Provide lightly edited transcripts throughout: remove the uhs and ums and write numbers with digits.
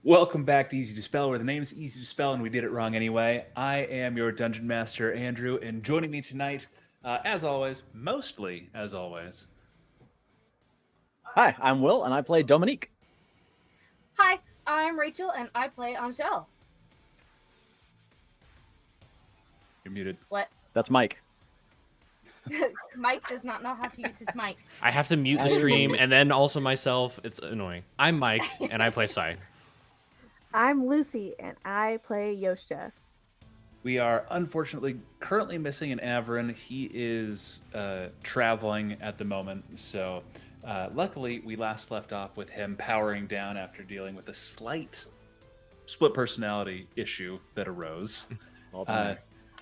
Welcome back to Easy to Spell, where the name's Easy to Spell and we did it wrong anyway. I am your Dungeon Master, Andrew, and joining me tonight, as always, mostly as always, Hi, I'm Will, and I play Dominique. Hi, I'm Rachel, and I play Angel. you're muted. What? That's Mike. Mike does not know how to use his mic. I have to mute the stream and then also myself. It's annoying. I'm Mike, and I play Sai. I'm Lucy, and I play Yosha. We are unfortunately currently missing an Averin. He is traveling at the moment, so luckily we last left off with him powering down after dealing with a slight split personality issue that arose.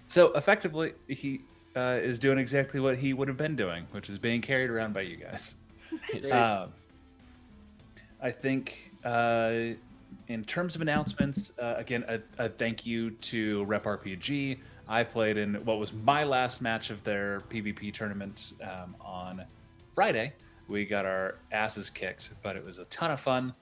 So effectively, he is doing exactly what he would have been doing, which is being carried around by you guys. I think in terms of announcements, again, a thank you to Rep RPG. I played in what was my last match of their PvP tournament on Friday. We got our asses kicked, but it was a ton of fun.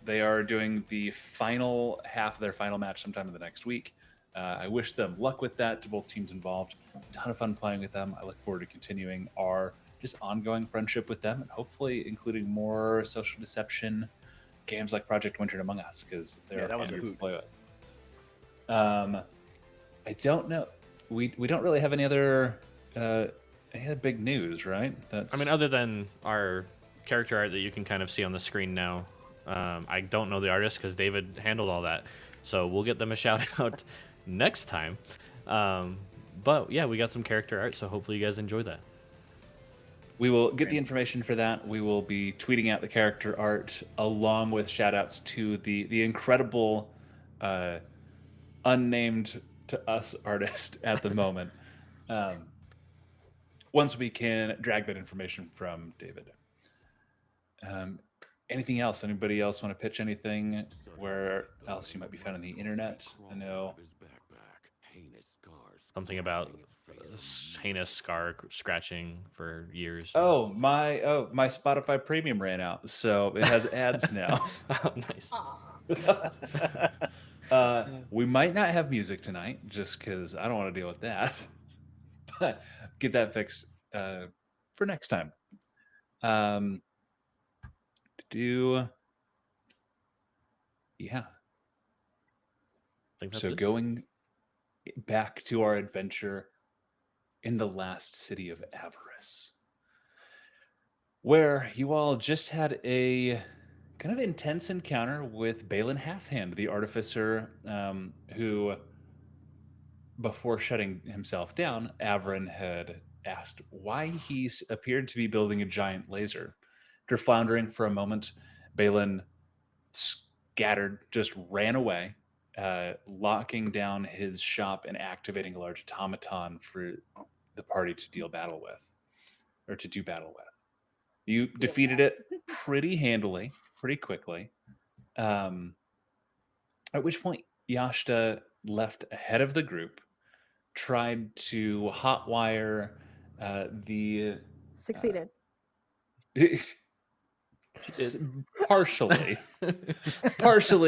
They are doing the final half of their final match sometime in the next week. I wish them luck with that to both teams involved. A ton of fun playing with them. I look forward to continuing our just ongoing friendship with them and hopefully including more social deception games like Project Winter and Among Us, because they're that was fun a to hoot. play with. I don't know. We don't really have any other big news, right? I mean, other than our character art that you can kind of see on the screen now, I don't know the artist because David handled all that. So we'll get them a shout out next time. But yeah, we got some character art, so hopefully you guys enjoy that. We will get the information for that. We will be tweeting out the character art along with shout-outs to the incredible unnamed to us artist at the moment. Once we can drag that information from David. Anything else? Anybody else want to pitch anything? Where else you might be found on the internet? I know. Something about heinous scar scratching for years. My Spotify Premium ran out, so it has ads now. Oh, nice. We might not have music tonight, just because I don't want to deal with that. But get that fixed for next time. So going back to our adventure in the last city of Avarice, where you all just had a kind of intense encounter with Balin Halfhand, the artificer, who, before shutting himself down, Averin had asked why he appeared to be building a giant laser. After floundering for a moment, Balin scattered, just ran away, locking down his shop and activating a large automaton for the party to do battle with. You defeated it pretty handily, pretty quickly. At which point, Yashta left ahead of the group, tried to hotwire the... Succeeded. Partially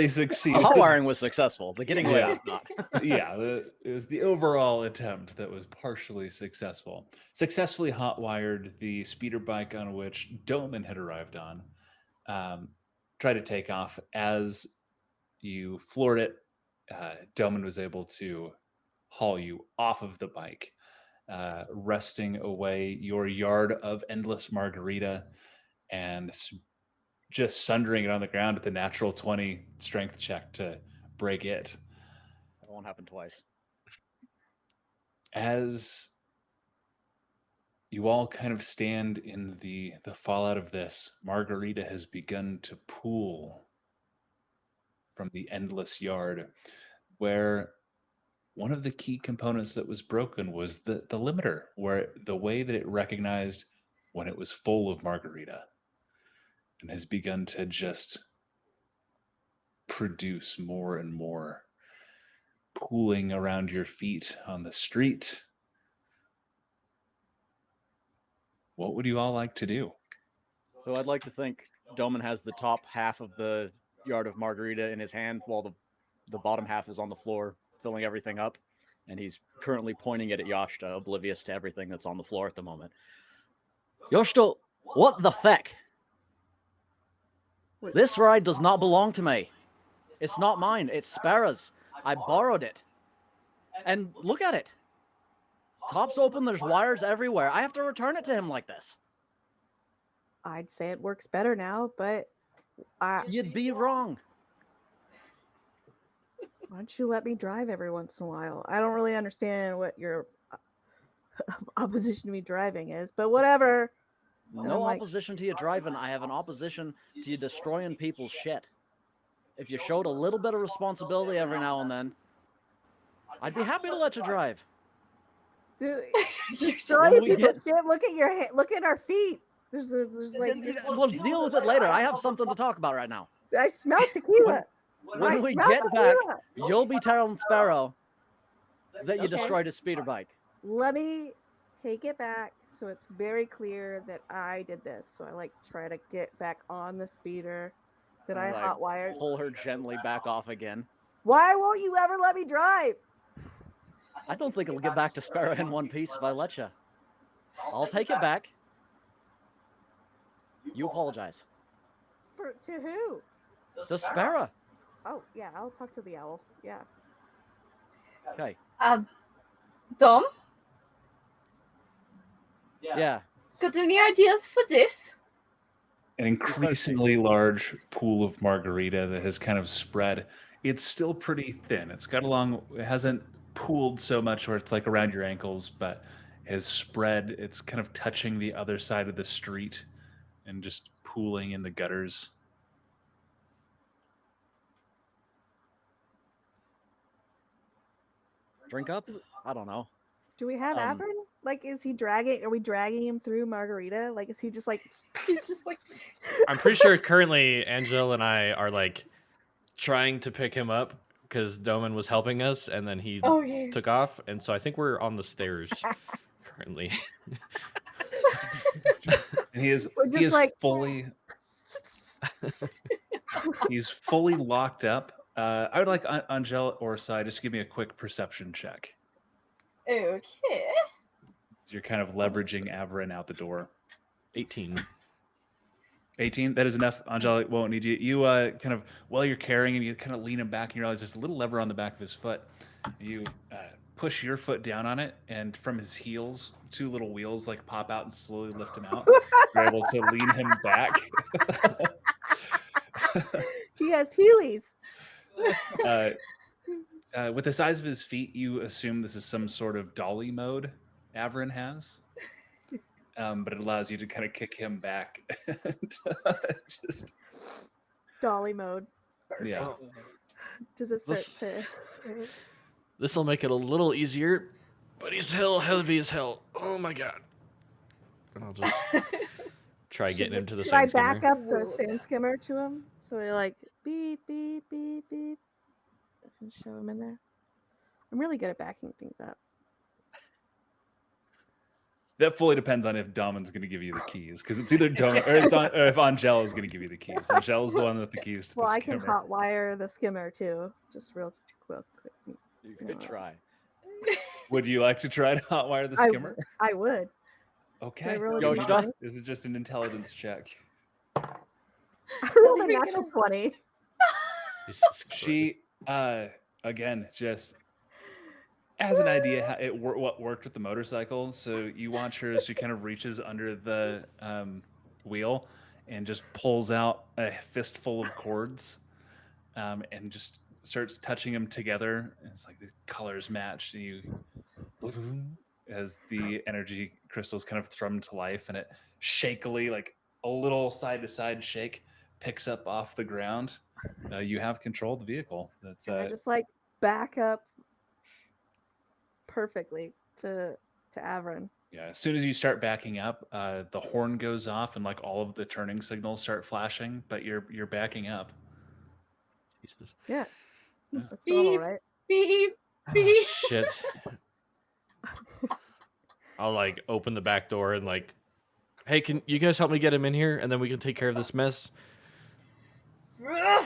succeeded. The hotwiring was successful. The getting away was not. It was the overall attempt that was partially successful. Successfully hotwired the speeder bike on which Doman had arrived on. Tried to take off. As you floored it, Doman was able to haul you off of the bike, wresting away your yard of endless margarita and just sundering it on the ground with a natural 20 strength check to break it. That won't happen twice. As you all kind of stand in the fallout of this, margarita has begun to pool from the endless yard, where one of the key components that was broken was the limiter, where the way that it recognized when it was full of margarita, and has begun to just produce more and more, pooling around your feet on the street. What would you all like to do? So I'd like to think Doman has the top half of the yard of margarita in his hand while the bottom half is on the floor, filling everything up. And he's currently pointing it at Yoshida, oblivious to everything that's on the floor at the moment. Yoshida, what the feck? This ride does not belong to me. It's not mine. It's Sparrow's. I borrowed it. And look at it. Top's open. There's wires everywhere. I have to return it to him like this. I'd say it works better now, but You'd be wrong. why don't you let me drive every once in a while? I don't really understand what your opposition to me driving is, but whatever. No like- opposition to you driving. I have an opposition to you destroying people's shit. If you showed a little bit of responsibility every now and then, I'd be happy to let you drive. Dude, You're so- destroying we people's get- shit. Look at look at our feet. There's like We'll deal with it later. I have something to talk about right now. I smell tequila. When we smell get back, tequila. you'll be telling Sparrow that you Okay. destroyed his speeder bike. Let me take it back so it's very clear that I did this. So I like try to get back on the speeder that I Like, hotwired. Pull her gently back off again. Why won't you ever let me drive? I don't think it'll get back to Sparrow in one piece if I let you. I'll take it back. You apologize. To who? To Sparrow. Oh yeah, I'll talk to the owl. Yeah. Okay. Dom, Yeah. got any ideas for this? An increasingly large pool of margarita that has kind of spread. It's still pretty thin. It hasn't pooled so much where it's like around your ankles, but has spread. It's kind of touching the other side of the street and just pooling in the gutters. Drink up? I don't know. Do we have Um, Avern? Like, is he dragging? Are we dragging him through Margarita? Like, is he just like? He's just like, I'm pretty sure currently Angel and I are like trying to pick him up because Doman was helping us and then he oh yeah. took off. And so I think we're on the stairs currently. And he is We're just like- fully he's fully locked up. I would like Angel or Sai just give me a quick perception check. Okay. You're kind of leveraging Averin out the door. 18. 18, that is enough. Angel won't need you. You kind of, while you're carrying him, you kind of lean him back and you realize there's a little lever on the back of his foot. You push your foot down on it, and from his heels, two little wheels like pop out and slowly lift him out. You're able to lean him back. He has Heelys. With the size of his feet, you assume this is some sort of dolly mode Averin has. But it allows you to kind of kick him back. And, just, Dolly mode. yeah. Does it start This- to? This will make it a little easier, but he's heavy as hell. Oh my god. And I'll just try getting him to the Should I sand back skimmer. up the sand skimmer to him? So we like beep beep beep beep. And show him in there. I'm really good at backing things up. That fully depends on if Damon's going to give you the keys, because it's either Damon or if Angel is going to give you the keys. Angel's the one with the keys to Well, the I can skimmer. hotwire the skimmer too. Just real quick. You could try. Would you like to try to hotwire the I- skimmer? I would. Okay. really do Yoshida, mine? this is just an intelligence check. I rolled a even natural gonna- 20. Jesus She, again, just has an idea how what worked with the motorcycle. So you watch her as she kind of reaches under the wheel and just pulls out a fistful of cords, and just starts touching them together. And it's like the colors match, and you, as the energy crystals kind of thrum to life, and it shakily, like a little side to side shake, picks up off the ground. You have control of the vehicle. That's I just like back up perfectly to Averin. yeah. As soon as you start backing up, the horn goes off and like all of the turning signals start flashing, but you're backing up. Jesus. Yeah. Yeah. That's normal, Beep. right? Beep. Oh, Beep. shit. I'll like open the back door and like, hey, can you guys help me get him in here and then we can take care of this mess? Ugh.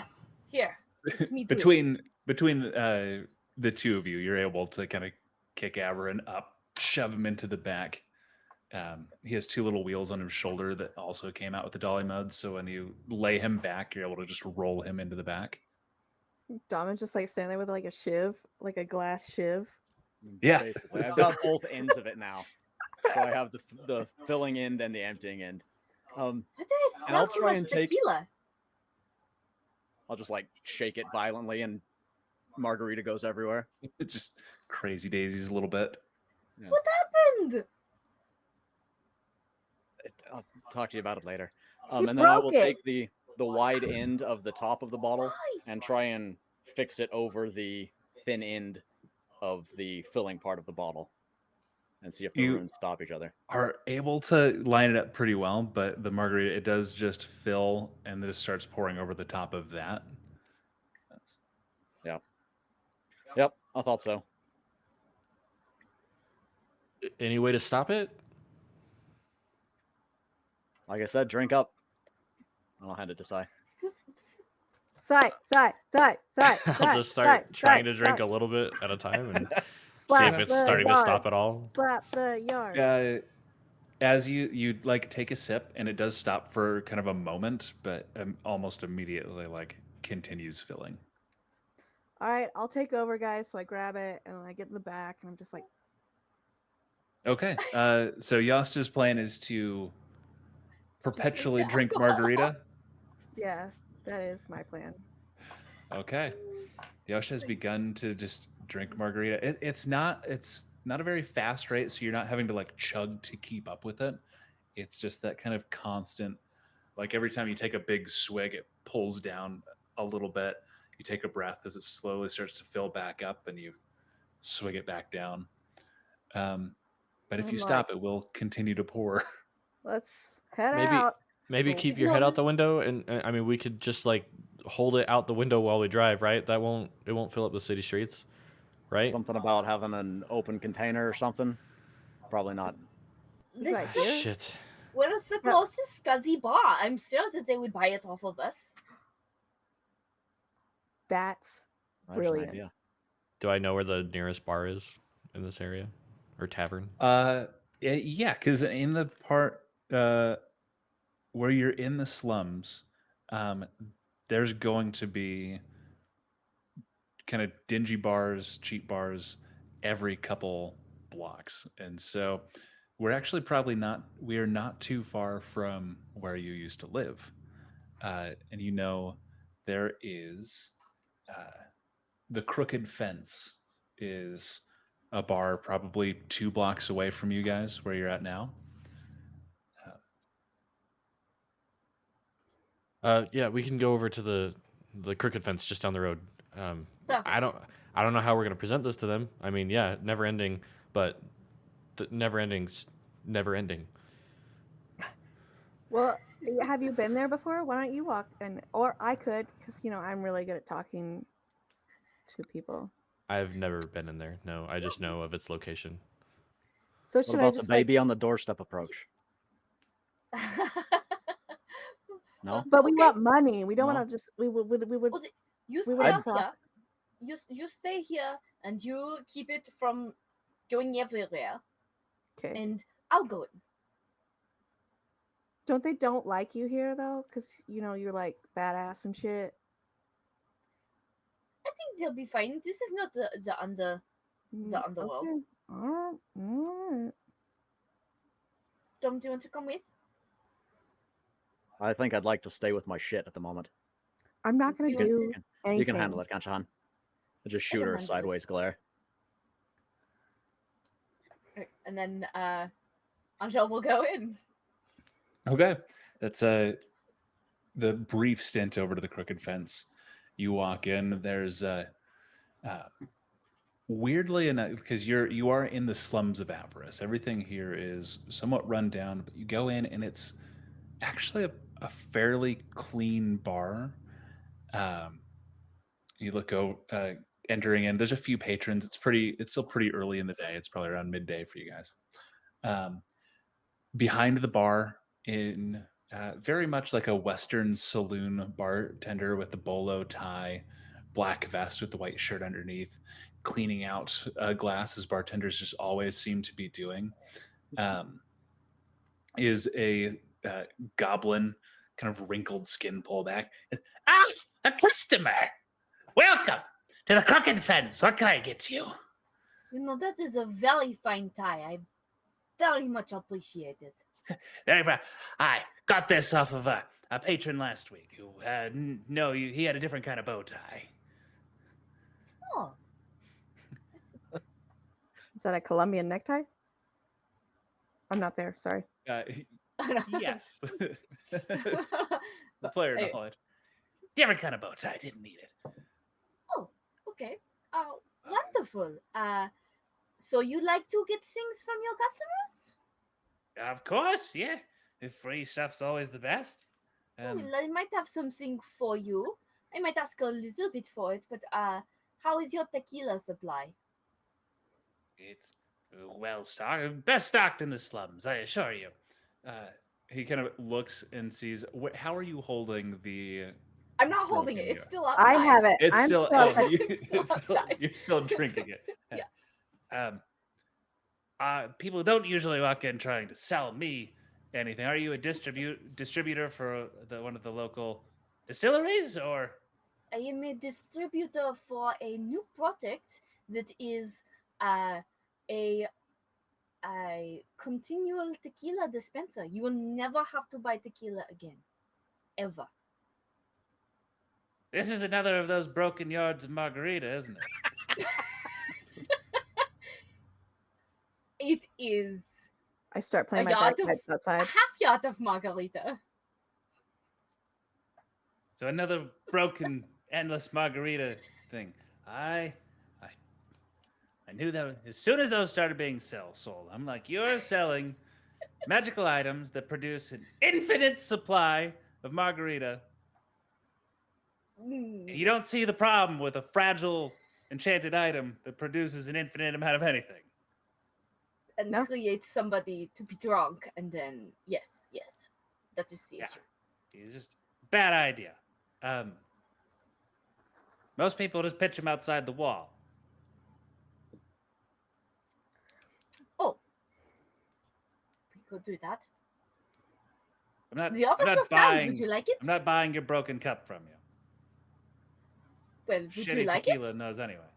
Here, let me do it. between the two of you, you're able to kind of kick Averin up, shove him into the back. He has two little wheels on his shoulder that also came out with the dolly mud. So when you lay him back, you're able to just roll him into the back. Donna's just like standing there with like a shiv, like a glass shiv. Yeah. Basically, I've got both ends of it now. So I have the filling end and the emptying end. But there And I'll smells so try much and take- tequila. I'll just like shake it violently, and margarita goes everywhere. Just crazy daisies a little bit. What happened? I'll talk to you about it later. He And then I will broke it. take the wide end of the top of the bottle Why? and try and fix it over the thin end of the filling part of the bottle, and see if the You- runes stop each other. Are able to line it up pretty well, but the margarita, it does just fill and then it starts pouring over the top of that. That's, Yep, I thought so. Any way to stop it? Like I said, drink up. I'll hand it to Sai. Side. I'll just start trying to drink a little bit at a time and see if it's starting to stop at all. Slap the yard. as you like take a sip and it does stop for kind of a moment, but almost immediately like continues filling. All right, I'll take over, guys. So I grab it and I get in the back, and I'm just like, Okay. So Yasta's plan is to perpetually the drink alcohol. margarita. yeah, that is my plan. Okay. Yasha has begun to just drink margarita. It's not a very fast rate, so you're not having to like chug to keep up with it. It's just that kind of constant, like every time you take a big swig, it pulls down a little bit. You take a breath as it slowly starts to fill back up, and you swig it back down. But if I'm you like- stop, it will continue to pour. Let's head Maybe- out. Maybe Well, keep your head out the window, and I mean, we could just like hold it out the window while we drive, right? It won't fill up the city streets, right? Something about having an open container or something. Probably not. Right Let's here? just. Shit. Where is the closest scuzzy bar? I'm sure that they would buy it off of us. That's That's an Brilliant. idea. Do I know where the nearest bar is in this area or tavern? Yeah, because in the part where you're in the slums, there's going to be kind of dingy bars, cheap bars every couple blocks, and so we're actually we are not too far from where you used to live, and there is the Crooked Fence is a bar probably 2 blocks away from you guys where you're at now. Yeah, we can go over to the Crooked Fence just down the road. Perfect. I don't know how we're gonna present this to them. I mean, yeah, never ending, but never ending's never ending. well. Have you been there before? Why don't you walk and or I could, because I'm really good at talking to people. I've never been in there. No, I just know of its location. So What should I about the just baby on the doorstep approach? No? But we Okay. want money. We don't No. want to just. We would. Well, you We stay would out talk. here. You stay here and you keep it from going everywhere. Okay. And I'll go in. Don't like you here though, because you're like badass and shit. I think they'll be fine. This is not the underworld. Okay. All right. Dom, do you want to come with? I think I'd like to stay with my shit at the moment. I'm not gonna You do can- anything. You can handle it, can't you, Han? I just shoot can her a handle it. sideways glare. And then Angel will go in. Okay. That's the brief stint over to the Crooked Fence. You walk in, there's weirdly enough, because you are in the slums of Avarice. Everything here is somewhat run down, but you go in and it's actually a fairly clean bar. You look entering in, there's a few patrons. It's still pretty early in the day. It's probably around midday for you guys. Behind the bar in very much like a Western saloon bartender with the bolo tie, black vest with the white shirt underneath, cleaning out a glass as bartenders just always seem to be doing. Um, is a goblin, kind of wrinkled skin pullback. Ah, a customer! Welcome to the Crooked Fence. What can I get you? That is a very fine tie. I very much appreciate it. Very proud. I got this off of a patron last week who he had a different kind of bow tie. Oh, Is that a Colombian necktie? I'm not there. Sorry. Yes. The player Hey. knowledge. Different kind of bow tie. Didn't need it. oh, okay. Wonderful. So you like to get things from your customers? Of course, yeah. The free stuff's always the best. Well, I might have something for you. I might ask a little bit for it, but how is your tequila supply? It's well stocked, best stocked in the slums, I assure you. He kind of looks and sees. How are you holding the? I'm not holding it. Broken It's ear. still outside. I have it. It's I'm still. still outside. It's still outside. You're still drinking it. Yeah. People don't usually walk in trying to sell me anything. Are you a distributor for one of the local distilleries, or? I am a distributor for a new product that is a continual tequila dispenser. You will never have to buy tequila again. Ever. This is another of those broken yards of margarita, isn't it? It is I start playing A my yard bagpipes a outside. half yard of margarita. So another broken, endless margarita thing. I knew that as soon as those started being sold, I'm like, you're selling magical items that produce an infinite supply of margarita. And you don't see the problem with a fragile, enchanted item that produces an infinite amount of anything. And No. create somebody to be drunk, and then yes, that is the Yeah. issue. It's just a bad idea. Most people just pitch them outside the wall. Oh, we could do that. I'm The officer not stands. buying. Would you like it? I'm not buying your broken cup from you. Well, would Shitty you like tequila it? knows anyway.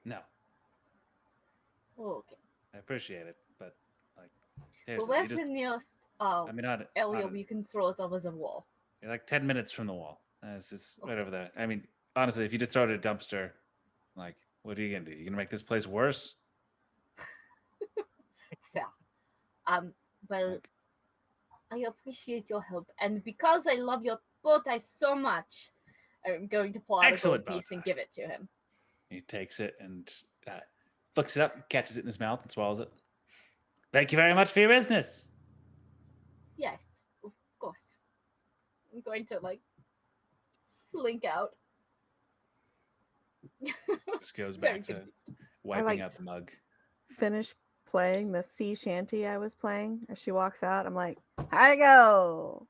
No, Oh, okay. I appreciate it, but like, Well, seriously, where's the nearest area we can throw it over the wall? you're like 10 minutes from the wall. It's right over there. I mean, honestly, if you just throw it in a dumpster, like, what are you gonna do? You gonna make this place worse? Fair. Well, Like, I appreciate your help, and because I love your bow tie so much, I'm going to pull out Excellent a gold piece bow and tie. give it to him. he takes it and flicks it up, catches it in his mouth, and swallows it. Thank you very much for your business. Yes, of course. I'm going to slink out. Just goes Very back to confused. wiping like- out the mug. Finish playing the sea shanty I was playing. As she walks out, I'm like, how'd it go?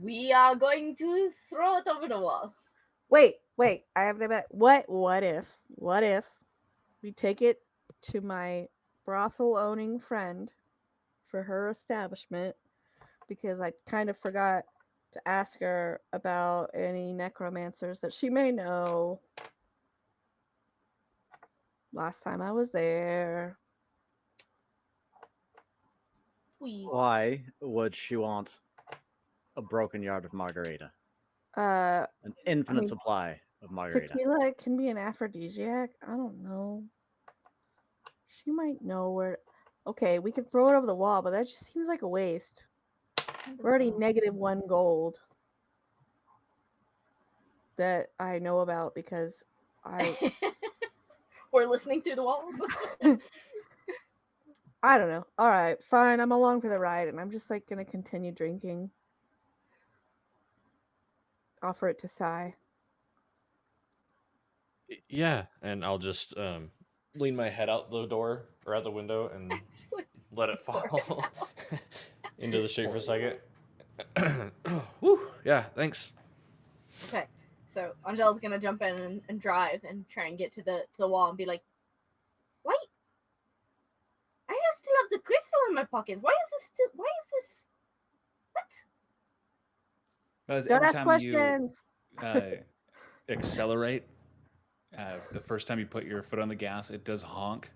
We are going to throw it over the wall. Wait. I have the bet. What if we take it to my brothel owning friend for her establishment, because I kind of forgot to ask her about any necromancers that she may know. Last time I was there. Why would she want a broken yard of margarita? Uh An infinite mean, supply of margarita. Tequila can be an aphrodisiac. I don't know. She might know where. Okay, we can throw it over the wall, but that just seems like a waste. We're already -1 gold that I know about because I We're listening through the walls. I don't know. All right, fine. I'm along for the ride, and I'm just gonna continue drinking. Offer it to Sai. Yeah, and I'll just lean my head out the door or out the window and Just like, let it pour fall. into the street for a second. Woo, yeah, thanks. Okay, so Angela's gonna jump in and drive and try and get to the wall and be like, "Why? I still have the crystal in my pocket. Why is this? Why is this? What?" Because Don't every ask time questions. you accelerate, the first time you put your foot on the gas, it does honk.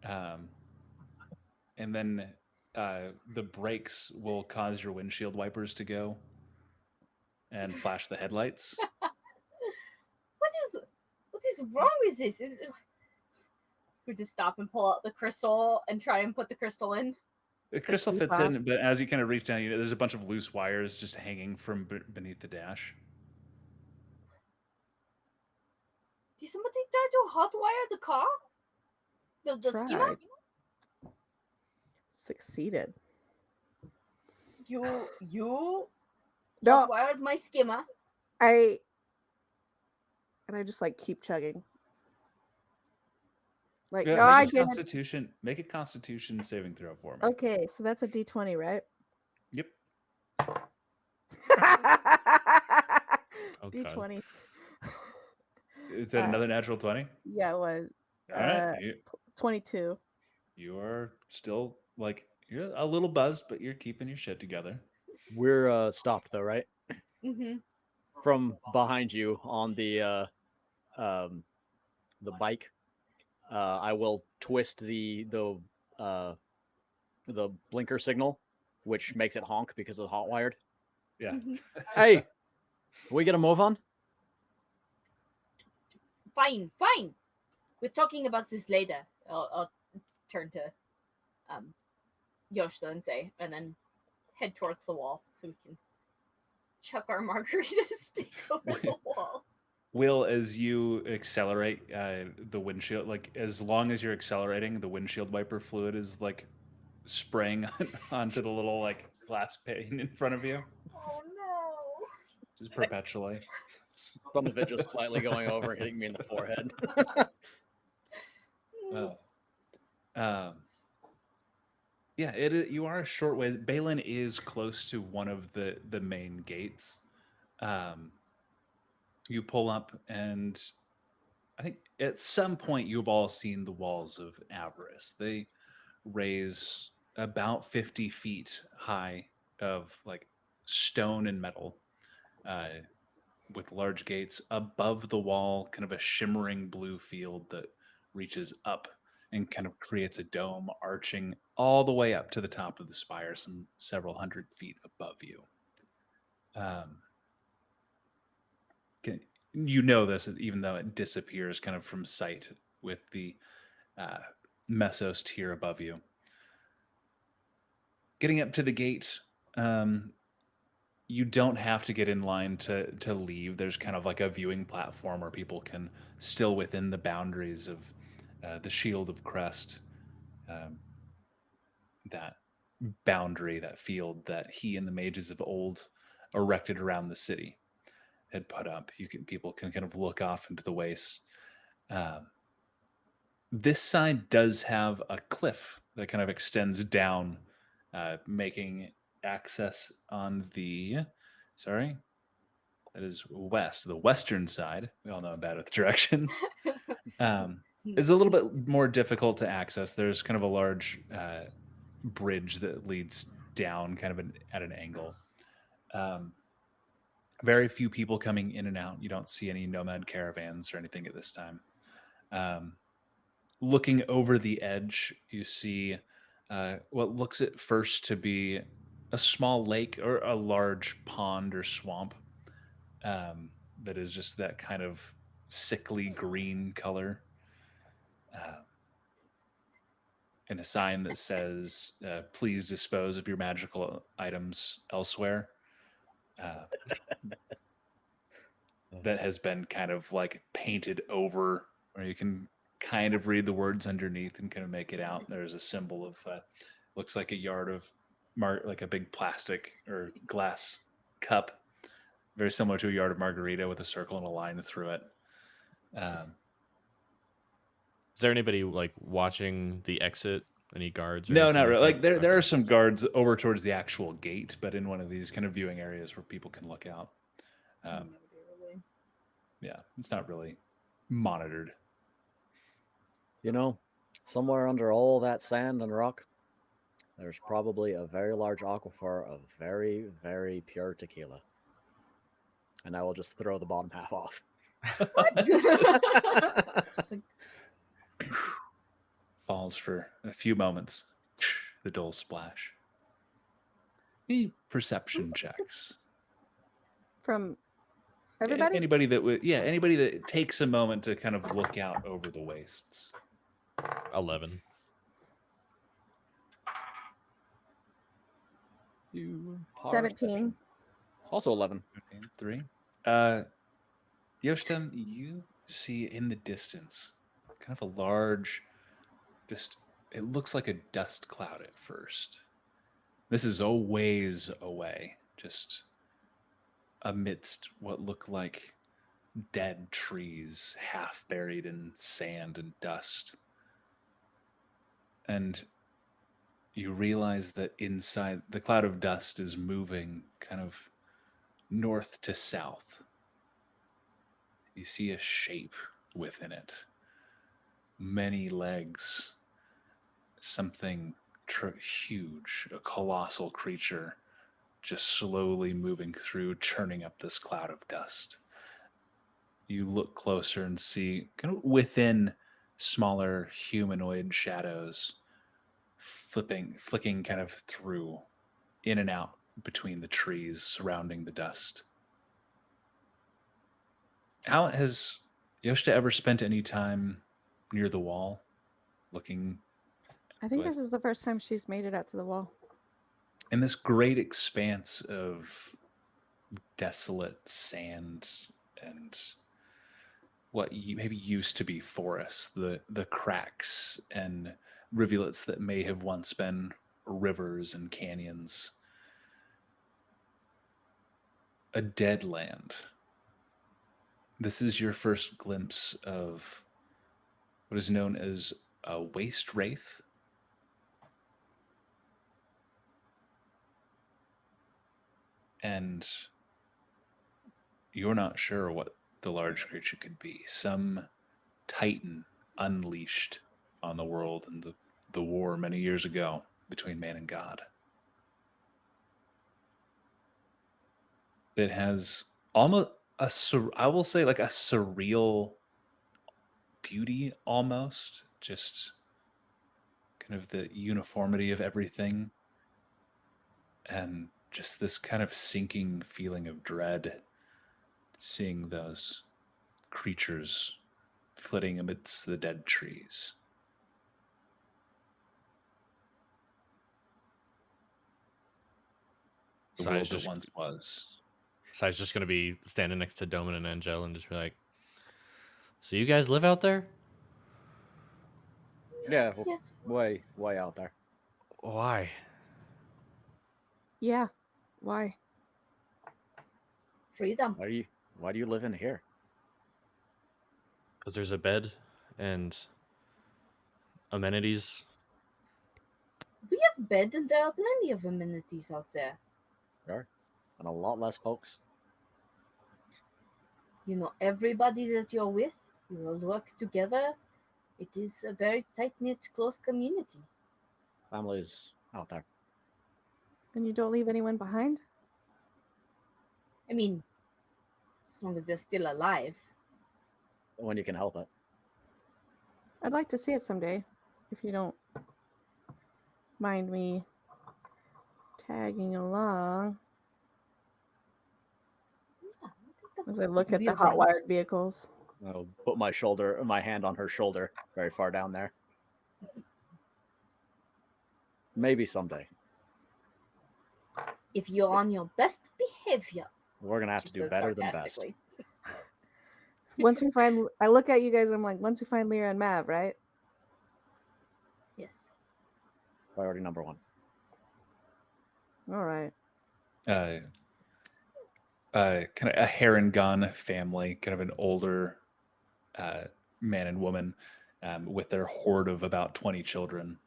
And then the brakes will cause your windshield wipers to go and flash the headlights. What is wrong with this? We just stop and pull out the crystal and try and put the crystal in. The crystal key fits fob. in, but as you kind of reach down, there's a bunch of loose wires just hanging from beneath the dash. Did somebody try to hotwire the car? The skimmer? Tried. Succeeded. You No, hotwired my skimmer. I just like keep chugging. Like, Yeah, no, I make a get it. Constitution. Make a Constitution saving throw for me. Okay, so that's a D20, right? Yep. Oh, God. D20. Is that another natural 20? Yeah, it was. All right. 22. You are still like you're a little buzzed, but you're keeping your shit together. We're stopped though, right? Mm-hmm. From behind you on the bike. I will twist the blinker signal, which makes it honk because it's hot wired. Yeah. Mm-hmm. Hey, can we get a move on? Fine. We're talking about this later. I'll turn to Yoshida and say, and then head towards the wall so we can chuck our margaritas to over the wall. Will, as you accelerate the windshield, like as long as you're accelerating, the windshield wiper fluid is like spraying onto the little like glass pane in front of you, Oh no! just perpetually. Some of it just slightly going over, hitting me in the forehead. Yeah, you are a short way. Balin is close to one of the main gates. You pull up, and I think at some point you've all seen the walls of Avarice. They raise about 50 feet high of like stone and metal, with large gates above the wall, kind of a shimmering blue field that reaches up and kind of creates a dome arching all the way up to the top of the spire, some several hundred feet above you. You know this, even though it disappears kind of from sight with the Mesos tier above you. Getting up to the gate, you don't have to get in line to leave. There's kind of like a viewing platform where people can still within the boundaries of the Shield of Crest, that boundary, that field that he and the mages of old erected around the city had put up. People can kind of look off into the wastes. This side does have a cliff that kind of extends down, making access on the that is west, the western side. We all know I'm bad with directions. Is a little bit more difficult to access. There's kind of a large bridge that leads down kind of at an angle. Very few people coming in and out. You don't see any nomad caravans or anything at this time. Looking over the edge, you see what looks at first to be a small lake or a large pond or swamp that is just that kind of sickly green color. And a sign that says, please dispose of your magical items elsewhere. That has been kind of like painted over, where you can kind of read the words underneath and kind of make it out. There's a symbol of looks like a yard of like a big plastic or glass cup, very similar to a yard of margarita with a circle and a line through it. Is there anybody like watching the exit Any guards? Or No, anything not really. that? Like there Okay. are some guards over towards the actual gate, but in one of these kind of viewing areas where people can look out. Yeah, it's not really monitored. You know, somewhere under all that sand and rock, there's probably a very large aquifer of very, very pure tequila. And I will just throw the bottom half off. Just like, Falls for a few moments. The dull splash. Any perception checks? From Yeah, everybody? anybody that would, yeah, anybody that takes a moment to kind of look out over the wastes. 11. You 17. Also 11. Okay, 3. Yoshtan, you see in the distance kind of a large, just, it looks like a dust cloud at first. This is a ways away, just amidst what look like dead trees, half buried in sand and dust. And you realize that inside the cloud of dust is moving kind of north to south. You see a shape within it. Many legs. Something huge, a colossal creature, just slowly moving through, churning up this cloud of dust. You look closer and see, kind of within smaller humanoid shadows, flicking kind of through, in and out between the trees surrounding the dust. How has Yoshida ever spent any time near the wall, looking I think this is the first time she's made it out to the wall. in this great expanse of desolate sand and what maybe used to be forests, the cracks and rivulets that may have once been rivers and canyons, a dead land. This is your first glimpse of what is known as a waste wraith. And you're not sure what the large creature could be. Some titan unleashed on the world in the war many years ago between man and God. It has almost I will say like a surreal beauty almost, just kind of the uniformity of everything and just this kind of sinking feeling of dread, seeing those creatures flitting amidst the dead trees. The world that once was. So I was just going to be standing next to Doman and Angel and just be like, so you guys live out there? Yeah, yes. way out there. Why? Yeah. Why? Freedom. Why do you live in here? Because there's a bed and amenities. We have bed and there are plenty of amenities out there. There, and a lot less folks. You know, everybody that you're with, you all work together. It is a very tight-knit, close community. Families out there. And you don't leave anyone behind? I mean, as long as they're still alive. When you can help it. I'd like to see it someday, if you don't mind me tagging along. Yeah, I think As I look could at be the a hot range. wired vehicles. I'll put my hand on her shoulder, very far down there. Maybe someday. If you're on your best behavior. We're gonna have to She do says better than best. sarcastically. Once we find, I look at you guys and I'm like, once we find Lyra and Mav, right? Yes. Priority number 1. All right. Kind of a heron gun family, kind of an older man and woman with their horde of about 20 children.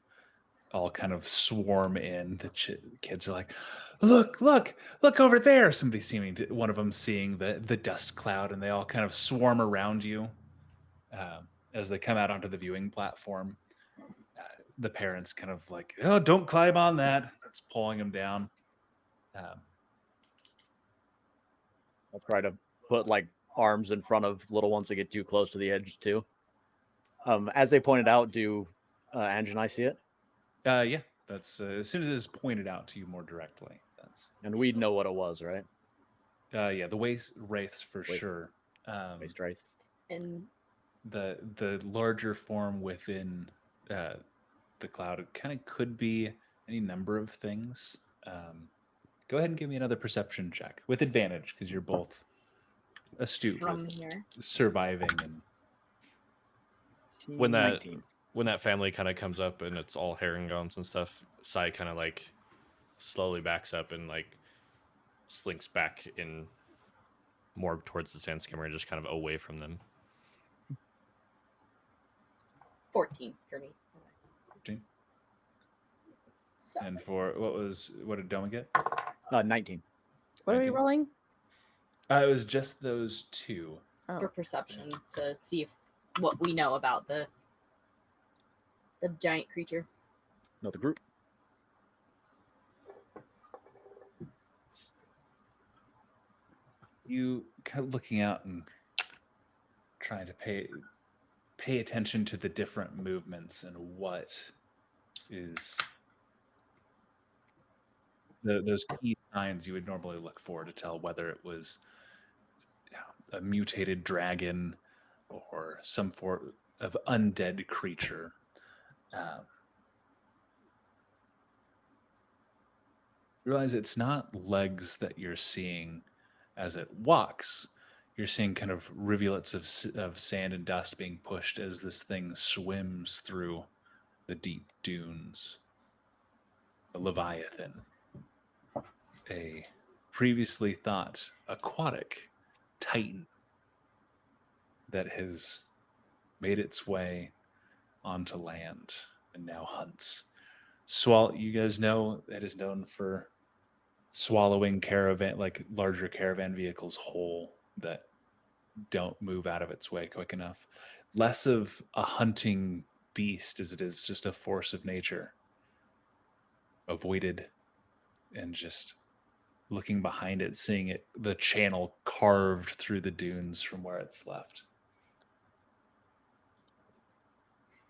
all kind of swarm in. The kids are like, look, look, look over there. Somebody one of them seeing the dust cloud, and they all kind of swarm around you as they come out onto the viewing platform. The parents kind of like, oh, don't climb on that. That's pulling them down. I'll try to put like arms in front of little ones that get too close to the edge too. As they pointed out, do Ange and I see it? Yeah, that's as soon as it is pointed out to you more directly. And we'd know what it was, right? Yeah, the waste wraiths for sure. Waste wraiths. And the larger form within the cloud, it kind of could be any number of things. Go ahead and give me another perception check with advantage because you're both astute from with here. surviving and When that 19. when that family kind of comes up and it's all herringons and stuff, Sai kind of like slowly backs up and like slinks back in more towards the sand skimmer and just kind of away from them. 14 for me. 14. So And for what did Doma get? 19. What are we 19. rolling? It was just those two. for Oh, perception to see if what we know about the giant creature. No, the group. You kind of looking out and trying to pay attention to the different movements and what is those key signs you would normally look for to tell whether it was a mutated dragon or some form of undead creature. Realize it's not legs that you're seeing as it walks. You're seeing kind of rivulets of sand and dust being pushed as this thing swims through the deep dunes. A leviathan, a previously thought aquatic titan that has made its way onto land and now hunts. You guys know it is known for swallowing larger caravan vehicles whole that don't move out of its way quick enough. Less of a hunting beast as it is just a force of nature. Avoided and just looking behind it, seeing the channel carved through the dunes from where it's left.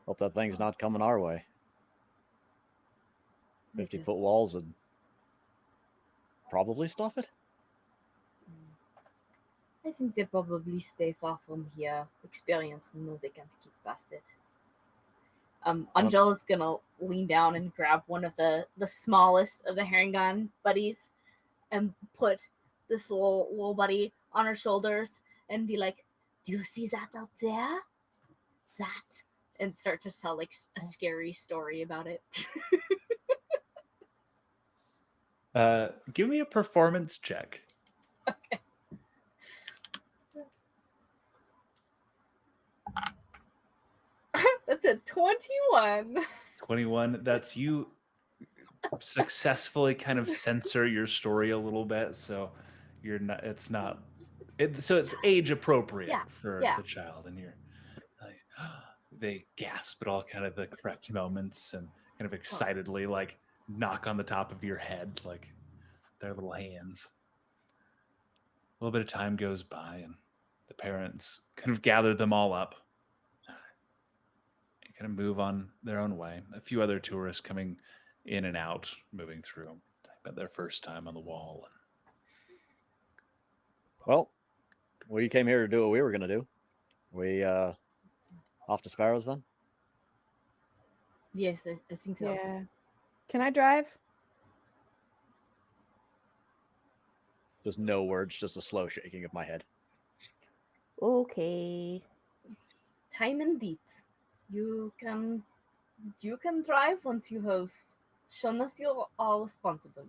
Hope that thing's not coming our way. 50-foot walls would probably stop it. I think they probably stay far from here. Experience, no, they can't keep past it. Angela's gonna lean down and grab one of the smallest of the herringon buddies and put this little buddy on her shoulders and be like, "Do you see that out there? That?" And start to tell like a scary story about it. Give me a performance check. Okay. That's a 21. 21. That's you successfully kind of censor your story a little bit, so you're not. So it's age appropriate for the child, and you're like, they gasp at all kind of the correct moments and kind of excitedly like knock on the top of your head like their little hands. A little bit of time goes by, and the parents kind of gather them all up. Kind of move on their own way. A few other tourists coming in and out, moving through. About their first time on the wall. Well, we came here to do what we were going to do. We off to Sparrows then? Yes, I think so. yeah. Can I drive? Just no words, just a slow shaking of my head. Okay. Time and deeds. You can drive once you have shown us you are responsible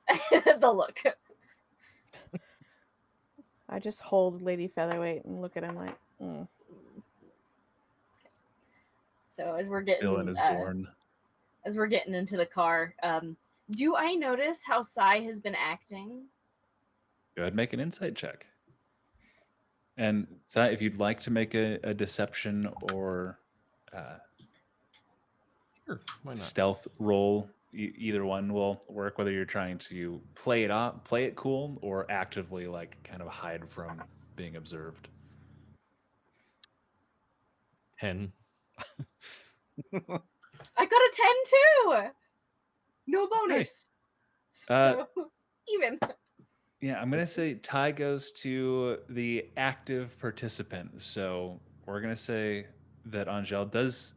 enough. The look. I just hold Lady Featherweight and look at him like, So as we're Villain getting is born. into the car, do I notice how Sai has been acting? Go ahead and make an insight check. And Si, if you'd like to make a deception or Sure, why not? stealth roll, either one will work. Whether you're trying to play it cool, or actively like kind of hide from being observed. 10. I got a 10 too. No bonus. Uh, So even. Yeah, I'm gonna say tie goes to the active participant. So we're gonna say that Angel does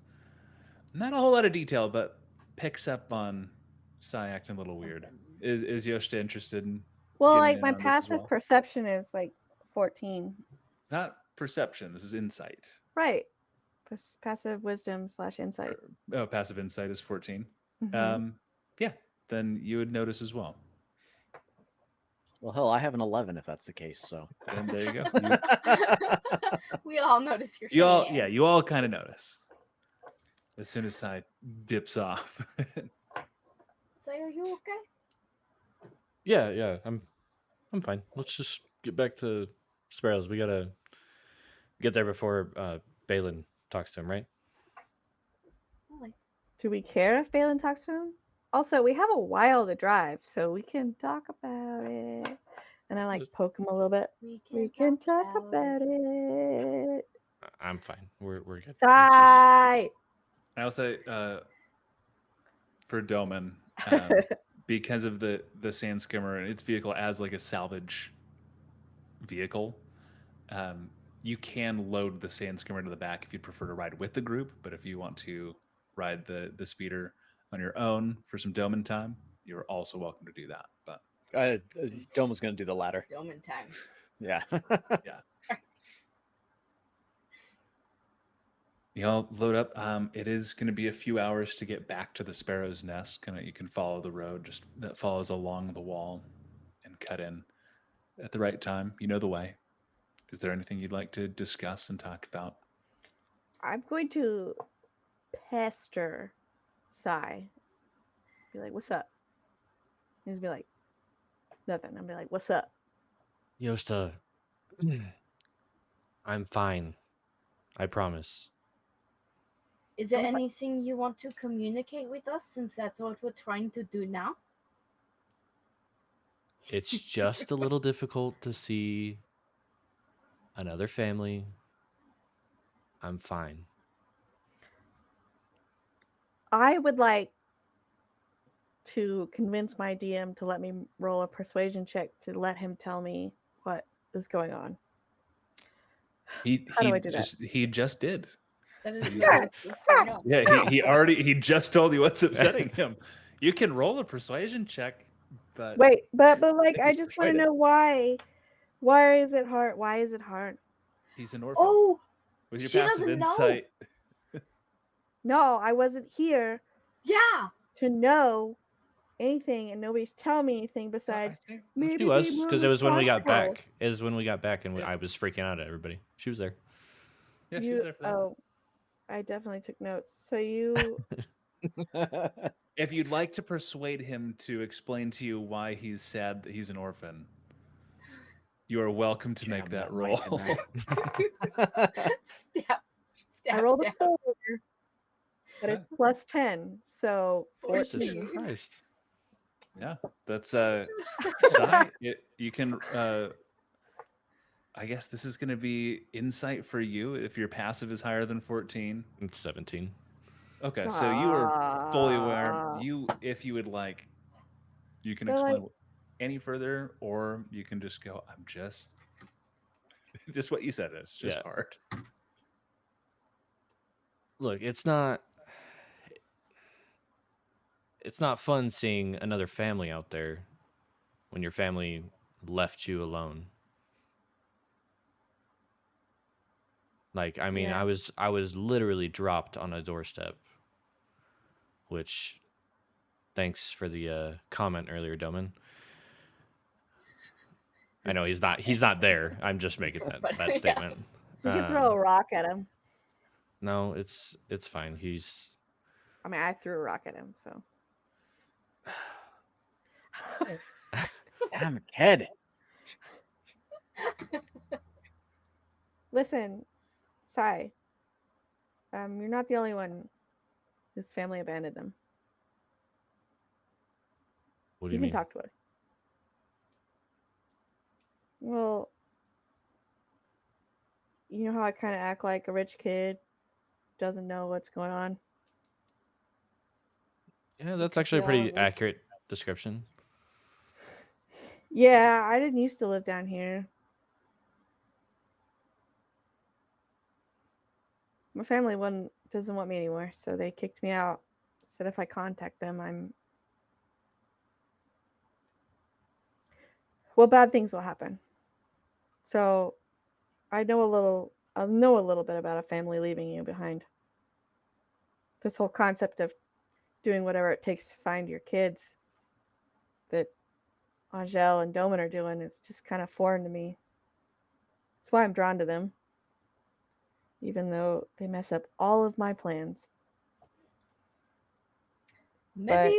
not a whole lot of detail, but picks up on Sai acting a little weird. Something. Is Yoshida interested in Well, getting like in my on this as passive well? perception is like 14. It's not perception. This is insight. Right. Passive wisdom / insight. Oh, passive insight is 14. Mhm. Yeah, then you would notice as well. Well, hell, I have an 11 if that's the case. So And there you go. We all notice your You all, shenanigans. yeah, you all kind of notice as soon as Sai dips off. Sai, are you okay? Yeah, I'm fine. Let's just get back to Sparrows. We gotta get there before Balin talks to him, right? Like, Do we care if Balin talks to him? Also, we have a while to drive, so we can talk about it. And I like Just- poke him a little bit. We can talk about it. I'm fine. We're good. Let's just- Sigh. I also for Doman, because of the sand skimmer and its vehicle as like a salvage vehicle, you can load the sand skimmer to the back if you'd prefer to ride with the group. But if you want to ride the speeder on your own for some Doman time, you're also welcome to do that. But Dome was going to do the latter. Doman time. Yeah. yeah. You all load up. It is going to be a few hours to get back to the Sparrow's Nest. You can follow the road just that follows along the wall and cut in at the right time. You know the way. Is there anything you'd like to discuss and talk about? I'm going to pester Sai. Be like, what's up? He's be like, nothing. I'll be like, what's up? Yosta, I'm fine. I promise. Is there Okay. anything you want to communicate with us, since that's what we're trying to do now? It's just a little difficult to see another family. I'm fine. I would like to convince my DM to let me roll a persuasion check to let him tell me what is going on. How do I do that? He just did. That is, Yeah. that's fair enough. Yeah, he just told you what's upsetting him. You can roll a persuasion check, but Wait, but like I He's just want to persuaded. know why. Why is it hard? Why is it hard? he's an orphan. Oh With your she passive doesn't know. insight, no, I wasn't here Yeah. to know anything, and nobody's telling me anything besides maybe She was, because it was when we got possible. back. It was when we got back, and Yeah. I was freaking out at everybody. She was there. yeah, she's You, there for that. oh, I definitely took notes. So you, If you'd like to persuade him to explain to you why he's sad that he's an orphan, you are welcome to make Jam that that roll. mic in Stab. I rolled Stab. a 4, but it's plus 10, so Jesus 14. Christ. Yeah, that's Sai, you can. I guess this is going to be insight for you if your passive is higher than 14. It's 17. Okay, so you are fully aware. Ah. If you would like, you can But, like- explain any further, or you can just go. I'm just what you said. It's just Yeah. hard. Look, it's not fun seeing another family out there when your family left you alone. Like, I mean, Yeah. I was literally dropped on a doorstep, which thanks for the comment earlier, Doman. I know he's not there. I'm just making that Yeah. statement. You can throw a rock at him. No, it's fine. He's I mean, I threw a rock at him, so. Damn kid. Listen, Sai, you're not the only one whose family abandoned them. what do You you can mean? talk to us. Well, you know how I kind of act like a rich kid, doesn't know what's going on? Yeah, that's Because actually a we are pretty rich. accurate description. Yeah, I didn't used to live down here. My family doesn't want me anymore, so they kicked me out. Said if I contact them, bad things will happen. So I know a little bit about a family leaving you behind. This whole concept of doing whatever it takes to find your kids that Angel and Doman are doing is just kind of foreign to me. That's why I'm drawn to them, even though they mess up all of my plans. Maybe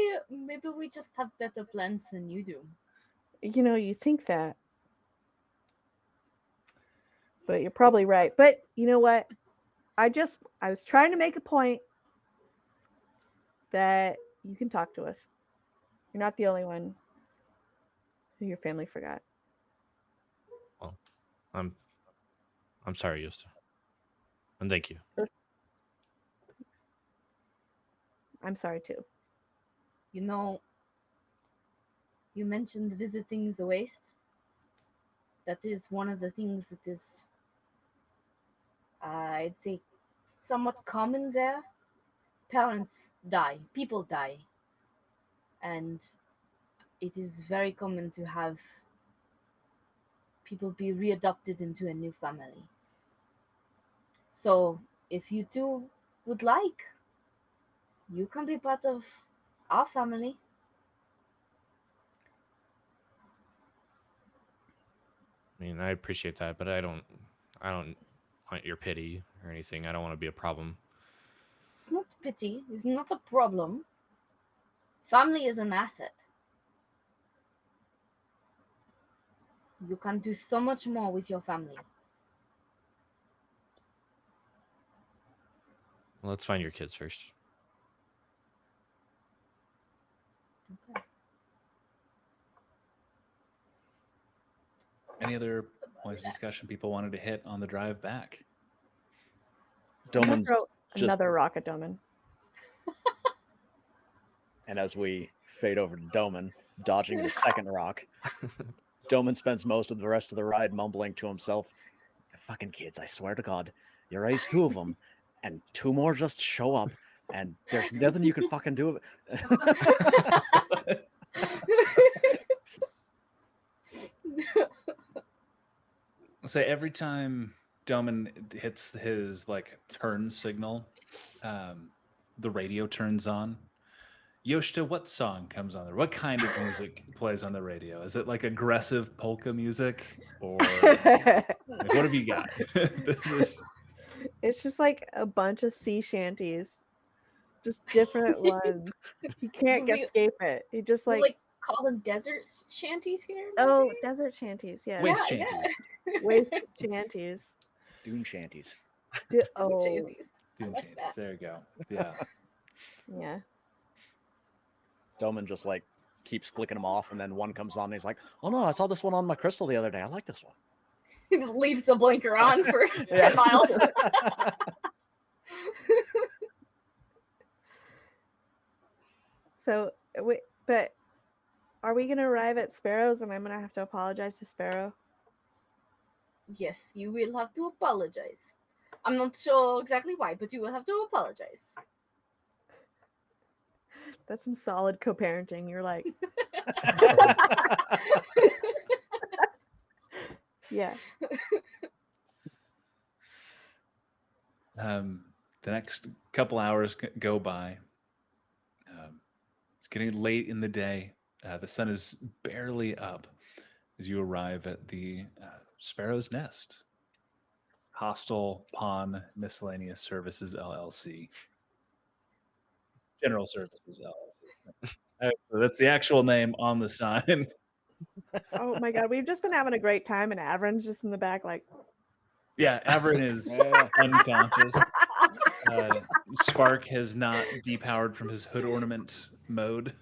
we just have better plans than you do. You think that, but you're probably right. But you know what? I was trying to make a point that you can talk to us. You're not the only one who your family forgot. Well, I'm sorry, Yosta. And thank you. I'm sorry too. You know, you mentioned visiting the waste. That is one of the things that is, I'd say, somewhat common there. Parents die, people die, and it is very common to have people be readopted into a new family. So, if you two would like, you can be part of our family. I mean, I appreciate that, but I don't want your pity or anything. I don't want to be a problem. It's not pity, it's not a problem. Family is an asset. You can do so much more with your family. Well, let's find your kids first. Okay. Any other points of discussion people wanted to hit on the drive back? I'm gonna Doman's throw just another rock at Doman. And as we fade over to Doman, dodging the second rock, Doman spends most of the rest of the ride mumbling to himself, "Fucking kids, I swear to God, you raised 2 of them, and 2 more just show up, and there's nothing you can fucking do." Say every time Doman hits his like turn signal, the radio turns on. Yoshita, what song comes on there? What kind of music plays on the radio? Is it like aggressive polka music, or like, what have you got? This is It's just like a bunch of sea shanties, just different ones. He can't We- escape it. He just we like, like call them desert shanties here. oh, maybe? desert shanties, yes. waist Yeah, shanties. Waste shanties. Dune shanties. Oh, Shanties. I Dune like shanties. that. There you go. Yeah. yeah. Doman just like keeps flicking them off, and then one comes on, and he's like, "Oh no, I saw this one on my crystal the other day. I like this one." He leaves the blinker on for Yeah. 10 miles. So, but are we gonna arrive at Sparrow's and I'm gonna have to apologize to Sparrow? Yes, you will have to apologize. I'm not sure exactly why, but you will have to apologize. That's some solid co-parenting. You're like, yeah. The next couple hours go by. It's getting late in the day. The sun is barely up as you arrive at the Sparrow's Nest. Hostel Pawn Miscellaneous Services LLC. General Services LLC. That's the actual name on the sign. Oh my god, we've just been having a great time, and Avron's just in the back, like, Yeah, Averin is Yeah. unconscious. Spark has not depowered from his hood ornament mode.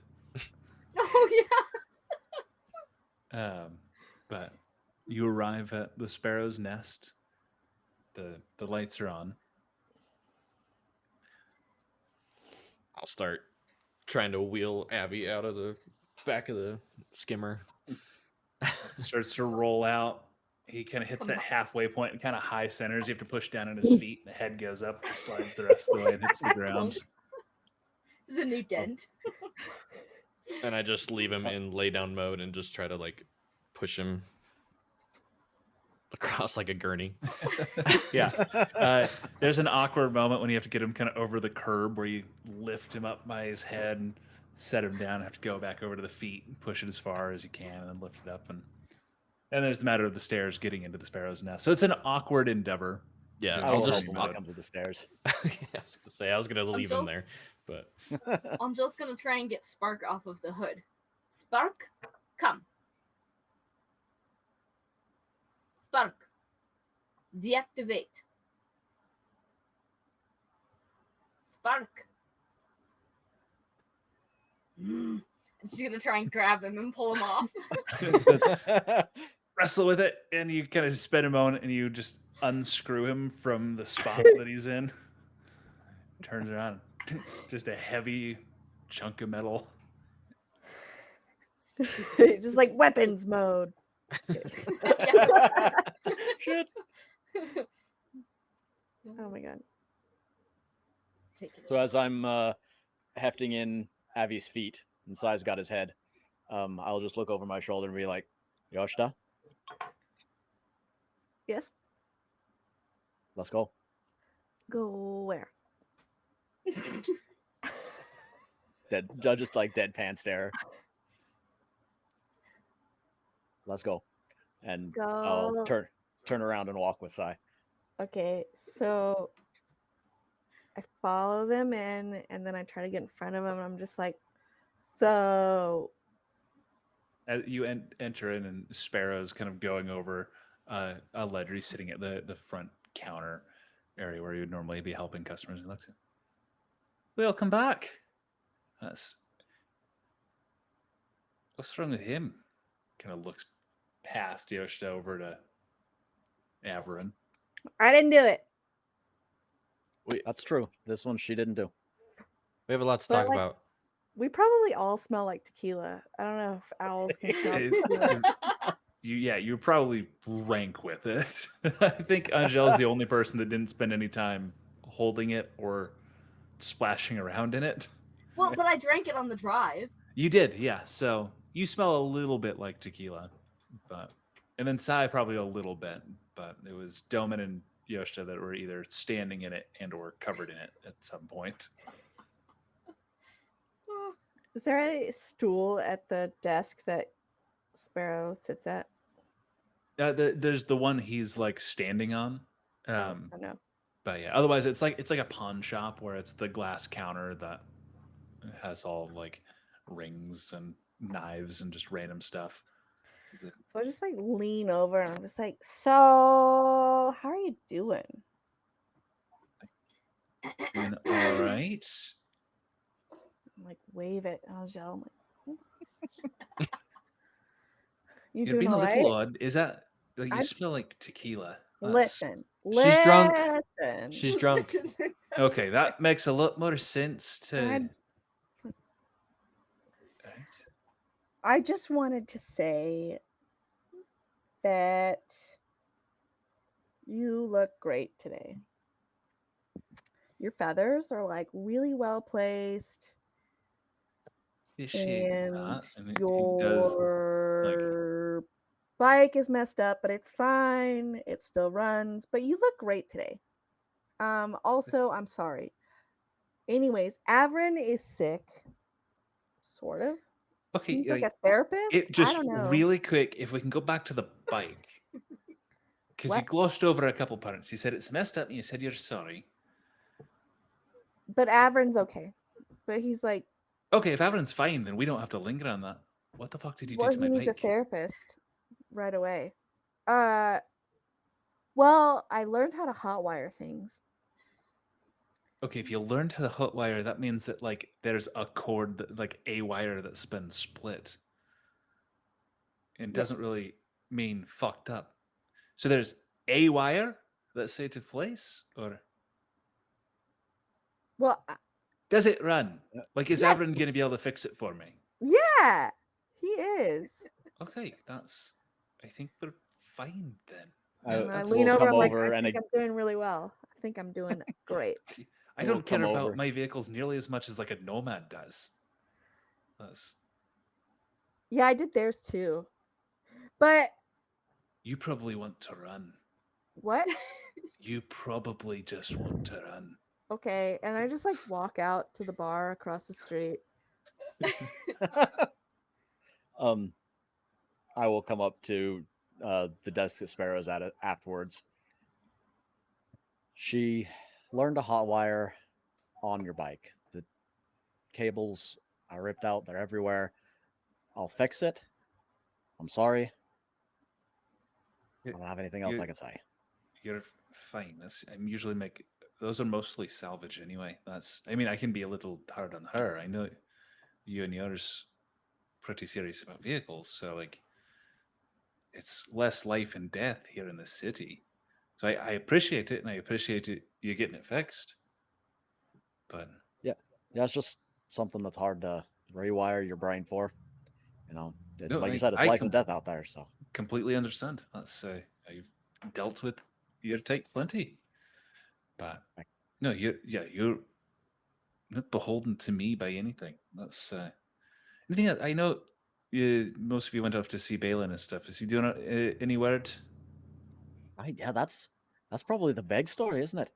Oh But you arrive at the Sparrow's nest. The lights are on. I'll start trying to wheel Abby out of the back of the skimmer. Starts to roll out. He kind of hits that halfway point and kind of high centers. You have to push down on his feet. The head goes up, he slides the rest of the way and hits the ground. There's a new dent. And I just leave him in lay down mode and just try to like push him across like a gurney. Yeah. There's an awkward moment when you have to get him kind of over the curb where you lift him up by his head and set him down and have to go back over to the feet and push it as far as you can and then lift it up. And there's the matter of the stairs getting into the Sparrow's nest. So it's an awkward endeavor. Yeah, I I'll will just help him when he comes to the stairs. I was gonna say I was gonna leave him there, but I'm just gonna try and get Spark off of the hood. Spark, come. Spark, deactivate. Spark. And she's gonna try and grab him and pull him off. Wrestle with it, and you kind of spend a moment and you just unscrew him from the spot that he's in. Turns around. Just a heavy chunk of metal. just like weapons mode. Shit. Oh my god. Take it. So as I'm hefting in Avi's feet and Sai's got his head, I'll just look over my shoulder and be like, Yoshida, Yes. let's go. Go where? Just like deadpan stare. Let's go. And I'll Go. turn around and walk with Sai. Okay, so I follow them in, and then I try to get in front of them. And I'm just like, so As you enter in, and Sparrow's kind of going over a ledger. He's sitting at the front counter area where you would normally be helping customers. He looks at, welcome back. What's wrong with him? Kind of looks past Yoshida over to Averin. I didn't do it. That's true. This one she didn't do. we have a lot to But, talk like, about. We probably all smell like tequila. I don't know if owls can smell tequila. You probably rank with it. I think Angel's the only person that didn't spend any time holding it or splashing around in it. Well, but I drank it on the drive. You did, yeah. So you smell a little bit like tequila, and then Sai probably a little bit, but it was Doman and Yoshida that were either standing in it and or covered in it at some point. Is there a stool at the desk that Sparrow sits at? There's the one he's like standing on. I don't know. But yeah, otherwise it's like a pawn shop where it's the glass counter that has all like rings and knives and just random stuff. So I just like lean over and I'm just like, so how are you doing? And, all right. I'm like, wave at Angel. I'm like, you You're being doing a all little right? odd. Is that like, you I'm- smell like tequila? Listen. She's drunk. Listen. She's drunk. Okay, that makes a lot more sense to. I'm- Right. I just wanted to say that you look great today. Your feathers are like really well placed, Is she and not? And he does, your bike is messed up, but it's fine. It still runs, but you look great today. Also, I'm sorry. Anyways, Averin is sick, sort of. okay, He's like like, a therapist. it I just don't know. really quick. If we can go back to the bike, Because you What? glossed over a couple parts. You said it's messed up and you said you're sorry. But Avern's okay. But he's like, Okay, if Avron's fine, then we don't have to linger on that. What the fuck did you do well, to my he needs a bike? therapist right away. Well, I learned how to hotwire things. Okay, if you learned how to hotwire, that means that like there's a cord, that, like a wire that's been split. It doesn't Yes. really mean fucked up. So there's a wire that's set to place, or Well, does it run? Yeah. Like, is Yes. Avron going to be able to fix it for me? yeah, he is. Okay, that's. I think we're fine then. I And I That's- lean will over. come I'm like, over I and think I'm doing really well. I think I'm doing great. I We'll don't care come about over. my vehicles nearly as much as like a nomad does. That's. Yeah, I did theirs too. But You probably want to run. what? You probably just want to run. Okay, and I just like walk out to the bar across the street. I will come up to the desk that Sparrow's at it afterwards. She learned to hotwire on your bike. The cables are ripped out, they're everywhere. I'll fix it. I'm sorry. I don't have anything else I can say. You're fine. I'm usually make those are mostly salvage anyway. I mean, I can be a little hard on her. I know you and yours pretty serious about vehicles, so like it's less life and death here in the city. So I appreciate it, and I appreciate you getting it fixed. But Yeah, it's just something that's hard to rewire your brain for. No, Like you said, it's life and death out there. So completely understand. That's I've dealt with your type plenty. But no, you're not beholden to me by anything. That's anything else? I know most of you went off to see Balin and stuff. Is he doing any word? yeah, that's probably the big story, isn't it?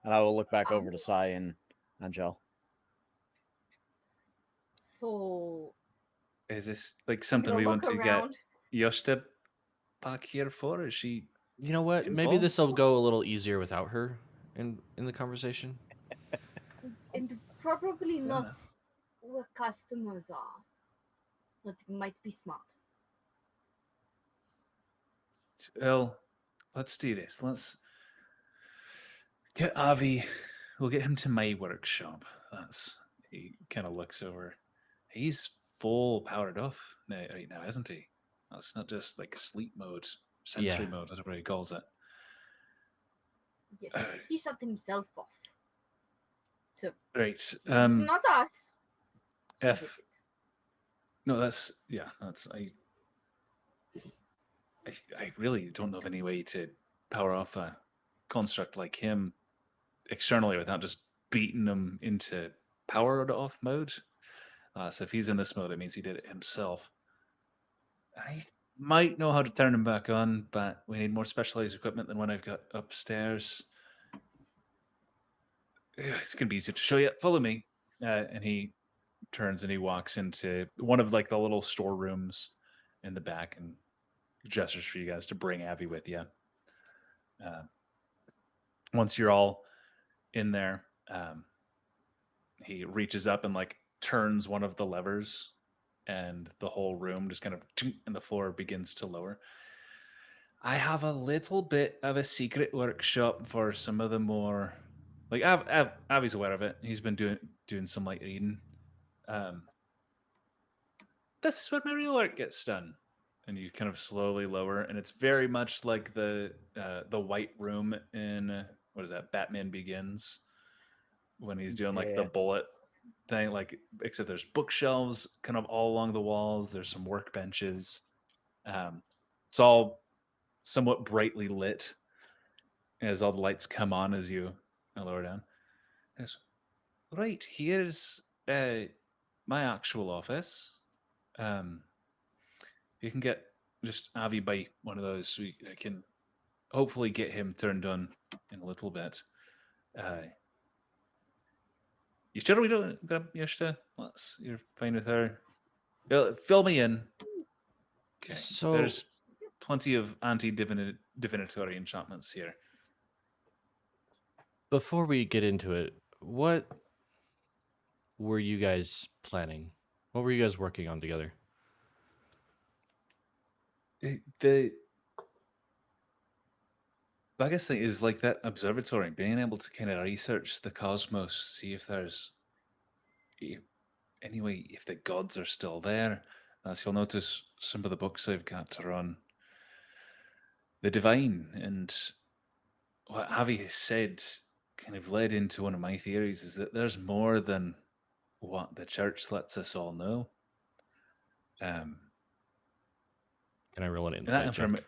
And I will look back over to Sai and Angel. So, Is this like I'm something gonna we want look to around. get Yoshta back here for? Is she You know what? Maybe involved? this will go a little easier without her in the conversation. And probably Fair not enough. where customers are, but it might be smart. Well, let's do this. Let's get Avi. We'll get him to my workshop. He kind of looks over. He's full powered off right now, isn't he? That's not just like sleep mode, sensory Yeah. mode, whatever he calls it. Yes, he shut himself off. So Right. it's not us. He did If it. no, that's I really don't know of any way to power off a construct like him externally without just beating him into powered off mode. So if he's in this mode, it means he did it himself. I might know how to turn him back on, but we need more specialized equipment than what I've got upstairs. It's gonna be easier to show you. Follow me. And he turns and he walks into one of like the little storerooms in the back and gestures for you guys to bring Abby with you. Once you're all in there, he reaches up and like turns one of the levers, and the whole room just kind of and the floor begins to lower. I have a little bit of a secret workshop for some of the more like Avi's aware of it. He's been doing some light reading. This is where my real work gets done. And you kind of slowly lower, and it's very much like the white room in what is that? Batman Begins, when he's doing like the Yeah. bullet thing. Like except there's bookshelves kind of all along the walls. There's some workbenches. It's all somewhat brightly lit as all the lights come on as you lower down. Yes. Right, here's my actual office. You can get just Avi by one of those. I can hopefully get him turned on in a little bit. You sure we don't grab Yoshita? You're fine with her? Fill me in. Okay. So There's plenty of anti-divinatory enchantments here. Before we get into it, what were you guys planning? What were you guys working on together? The biggest thing is like that observatory, being able to kind of research the cosmos, see if there's anyway, if the gods are still there. As you'll notice, some of the books I've got are on the divine, and what Avi has said kind of led into one of my theories is that there's more than what the church lets us all know. Can I roll an And that insight check?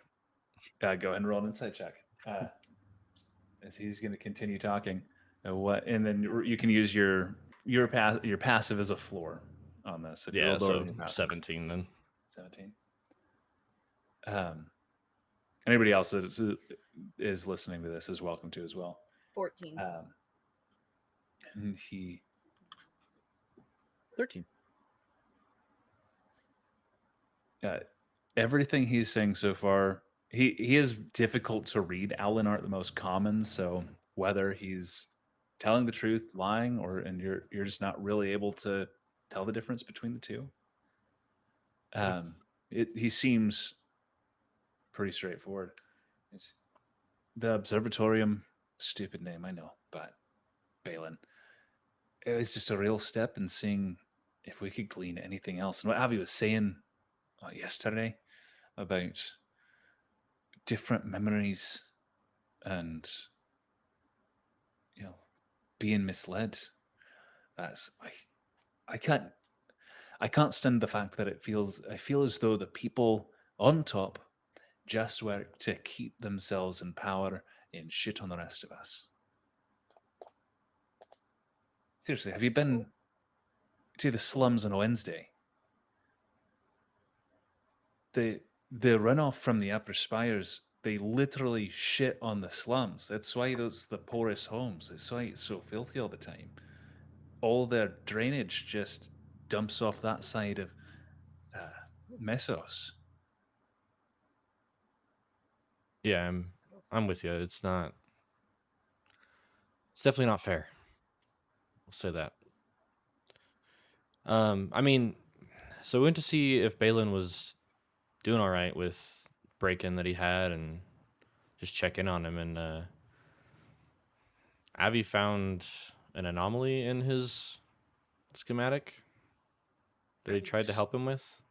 go ahead and roll an insight check. As he's going to continue talking, and then you can use your passive as a floor on this. If you Yeah, roll lower so than your passive. 17 then. 17. Anybody else that is listening to this is welcome to as well. 14. And he 13. everything he's saying so far, he is difficult to read. Owlin aren't the most common, so whether he's telling the truth, lying, and you're just not really able to tell the difference between the two. He seems pretty straightforward. It's the observatorium, stupid name, I know, but Balin. It was just a real step in seeing if we could glean anything else. And what Avi was saying yesterday about different memories and being misled. That's I can't stand the fact that I feel as though the people on top just work to keep themselves in power and shit on the rest of us. Seriously, have you been to the slums on a Wednesday? The runoff from the upper spires, they literally shit on the slums. That's why those the poorest homes. That's why it's so filthy all the time. All their drainage just dumps off that side of Mesos. Yeah, I'm with you. It's definitely not fair. We'll say that. I mean, so we went to see if Balin was doing all right with break-in that he had and just check in on him, and Avi found an anomaly in his schematic that he tried to help him with.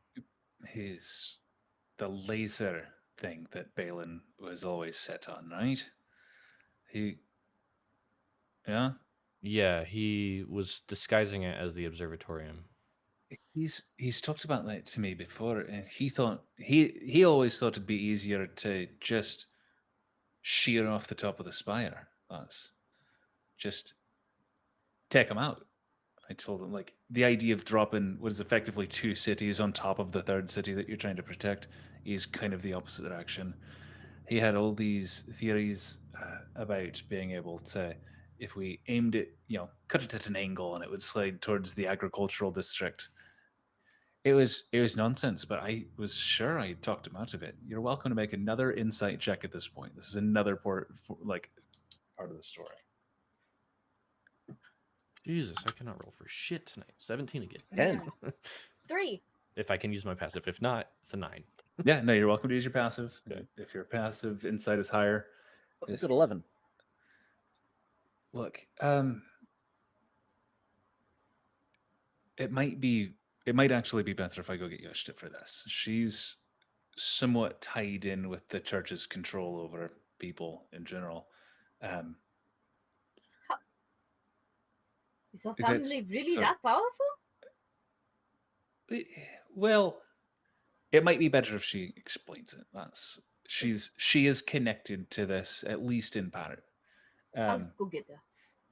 The laser thing that Balin was always set on, right? Yeah, he was disguising it as the observatorium. He's talked about that to me before, and he always thought it'd be easier to just shear off the top of the spire. That's just take him out. I told him, like, the idea of dropping what is effectively 2 cities on top of the 3rd city that you're trying to protect is kind of the opposite direction. He had all these theories about being able to, if we aimed it, cut it at an angle and it would slide towards the agricultural district. It was nonsense, but I was sure I talked him out of it. You're welcome to make another insight check at this point. This is another part of the story. Jesus, I cannot roll for shit tonight. 17 again. 10. 3. If I can use my passive. If not, it's a 9. Yeah, no, you're welcome to use your passive. Okay. If your passive insight is higher, It's at 11. Look, it might actually be better if I go get Yoshita for this. She's somewhat tied in with the church's control over people in general. Is your family really that powerful? Well, it might be better if she explains it. She is connected to this, at least in part. I'll go get her.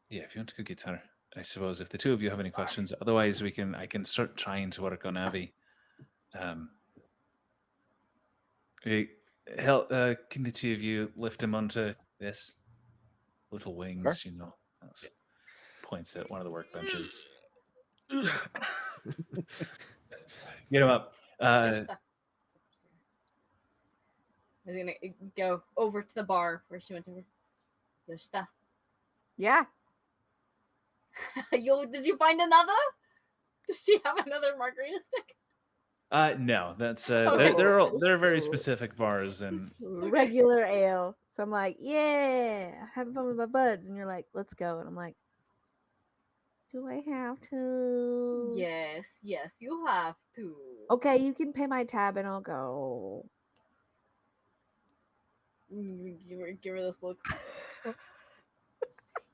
Yeah, if you want to go get her, I suppose. If the two of you have any questions, otherwise I can start trying to work on Avi. Can the two of you lift him onto this little wings? Sure. Points at one of the workbenches. Get him up. He's gonna go over to the bar where she went over. Yoshita, Yeah. did you find another? Does she have another margarita stick? No, that's Okay. they're very specific bars, and Regular ale. So I'm like, yeah, having fun with my buds. And you're like, let's go. And I'm like, do I have to? Yes, you have to. Okay, you can pay my tab and I'll go. Give her this look.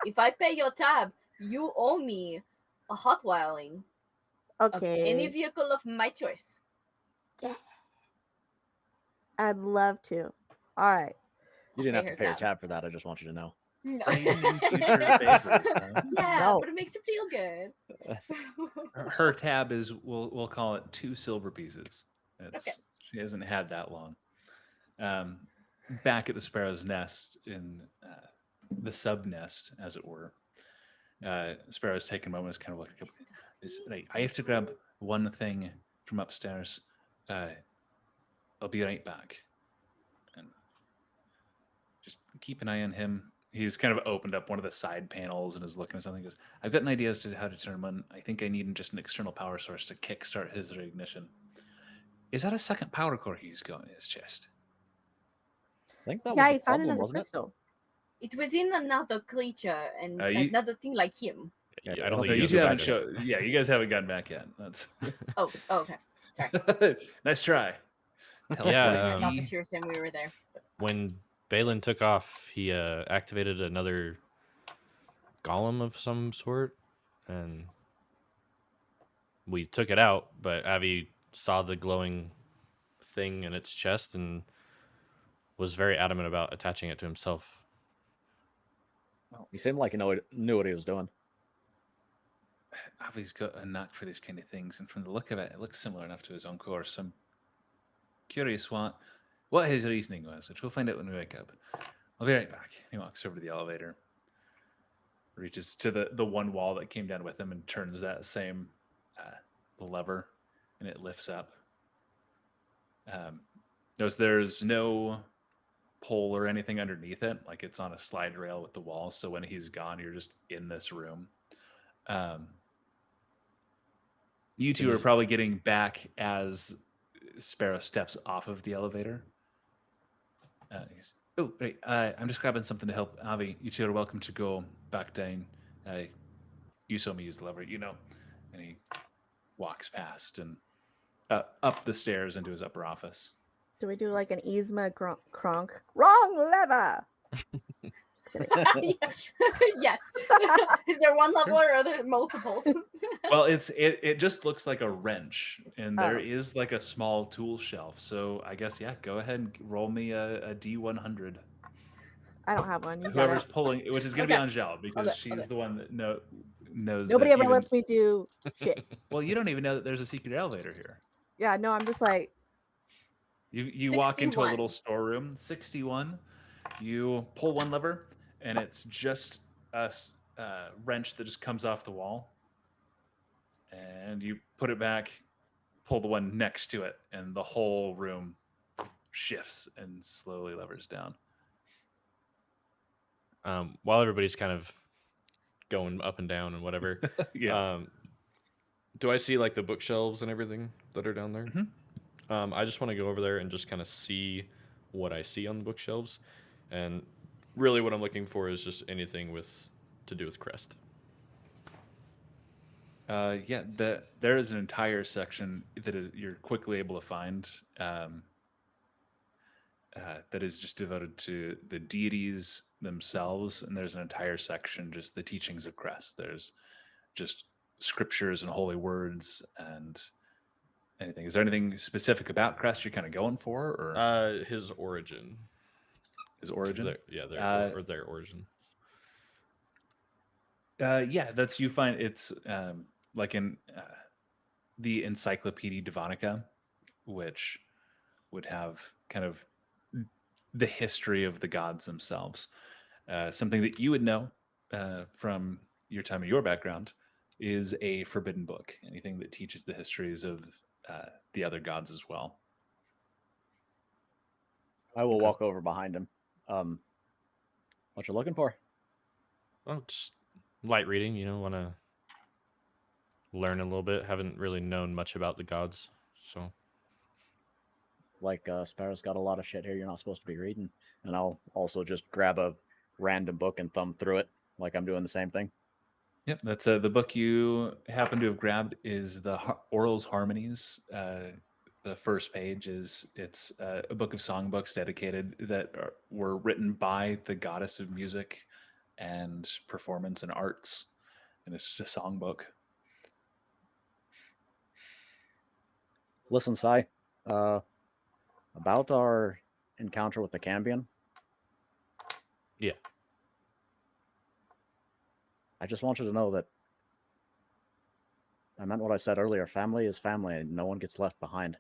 If I pay your tab, you owe me a hot wiring of any Okay. vehicle of my choice. I'd love to. All right. You didn't Pay have to her pay your tab. tab for that. I just want you to know. No. trading in future favors. Huh? Yeah, No. but it makes it feel good. Her tab is we'll call it 2 silver pieces. It's Okay. She hasn't had that long. Back at the Sparrow's nest in the sub nest, as it were. Sparrow's taking a moment to kind of look up. I have to grab one thing from upstairs. I'll be right back. And just keep an eye on him. He's kind of opened up one of the side panels and is looking at something. He goes, I've got an idea as to how to turn him on. I think I need just an external power source to kickstart his reignition. Is that a second power core he's got in his chest? I think that Yeah, was he the found problem, another wasn't it? crystal. It was in another creature and You- another thing like him. Yeah, Yeah, I don't Although think you two guys are haven't back shown. Yeah, you guys haven't gotten back yet. That's Oh, okay. Sorry. nice try. Yeah, I thought He- that you were saying we were there. when Balin took off, he activated another golem of some sort, and we took it out. But Avi saw the glowing thing in its chest and was very adamant about attaching it to himself. He seemed like he knew what he was doing. Avi's got a knack for these kind of things, and from the look of it, it looks similar enough to his own course. I'm curious what his reasoning was, which we'll find out when we wake up. I'll be right back. He walks over to the elevator, reaches to the one wall that came down with him, and turns that same lever, and it lifts up. Notice there's no pole or anything underneath it, like it's on a slide rail with the wall. So when he's gone, you're just in this room. You two are probably getting back as Sparrow steps off of the elevator. He goes, oh, right. I'm just grabbing something to help Avi. You two are welcome to go back down. You saw me use the lever, you know. And he walks past and up the stairs into his upper office. Do we do like an Yzma Kronk? Wrong lever. Yes. Is there one level or are there multiples? Well, it just looks like a wrench, and there Oh. is like a small tool shelf. So I guess go ahead and roll me a D100. I don't have one. You got Whoever's it. pulling, which is going to be Okay. Angel, because Okay, she's okay. the one that knows. Nobody that ever even- lets me do shit. Well, you don't even know that there's a secret elevator here. Yeah, no, I'm just like, You walk into a 61. little storeroom, 61. You pull one lever, and it's just a wrench that just comes off the wall. And you put it back, pull the one next to it, and the whole room shifts and slowly levers down. While everybody's kind of going up and down and whatever, Yeah. do I see like the bookshelves and everything that are down there? Mhm. I just want to go over there and just kind of see what I see on the bookshelves, and really what I'm looking for is just anything to do with Crest. There is an entire section that you're quickly able to find that is just devoted to the deities themselves, and there's an entire section just the teachings of Crest. There's just scriptures and holy words and anything. Is there anything specific about Crest you're kind of going for, or His origin. his origin? Their origin. That's you find it's like in the Encyclopedia Devonica, which would have kind of the history of the gods themselves. Something that you would know from your time and your background is a forbidden book. Anything that teaches the histories of the other gods as well. I will Okay. walk over behind him. What you looking for? Oh, just light reading. Want to learn a little bit. Haven't really known much about the gods, so Like, Sparrow's got a lot of shit here you're not supposed to be reading. And I'll also just grab a random book and thumb through it, like I'm doing the same thing. Yep, that's the book you happen to have grabbed is the Oral's Harmonies. The first page it's a book of songbooks dedicated that were written by the goddess of music and performance and arts, and it's just a songbook. Listen, Sai, about our encounter with the Cambion. yeah. I just want you to know that I meant what I said earlier. Family is family, and no one gets left behind.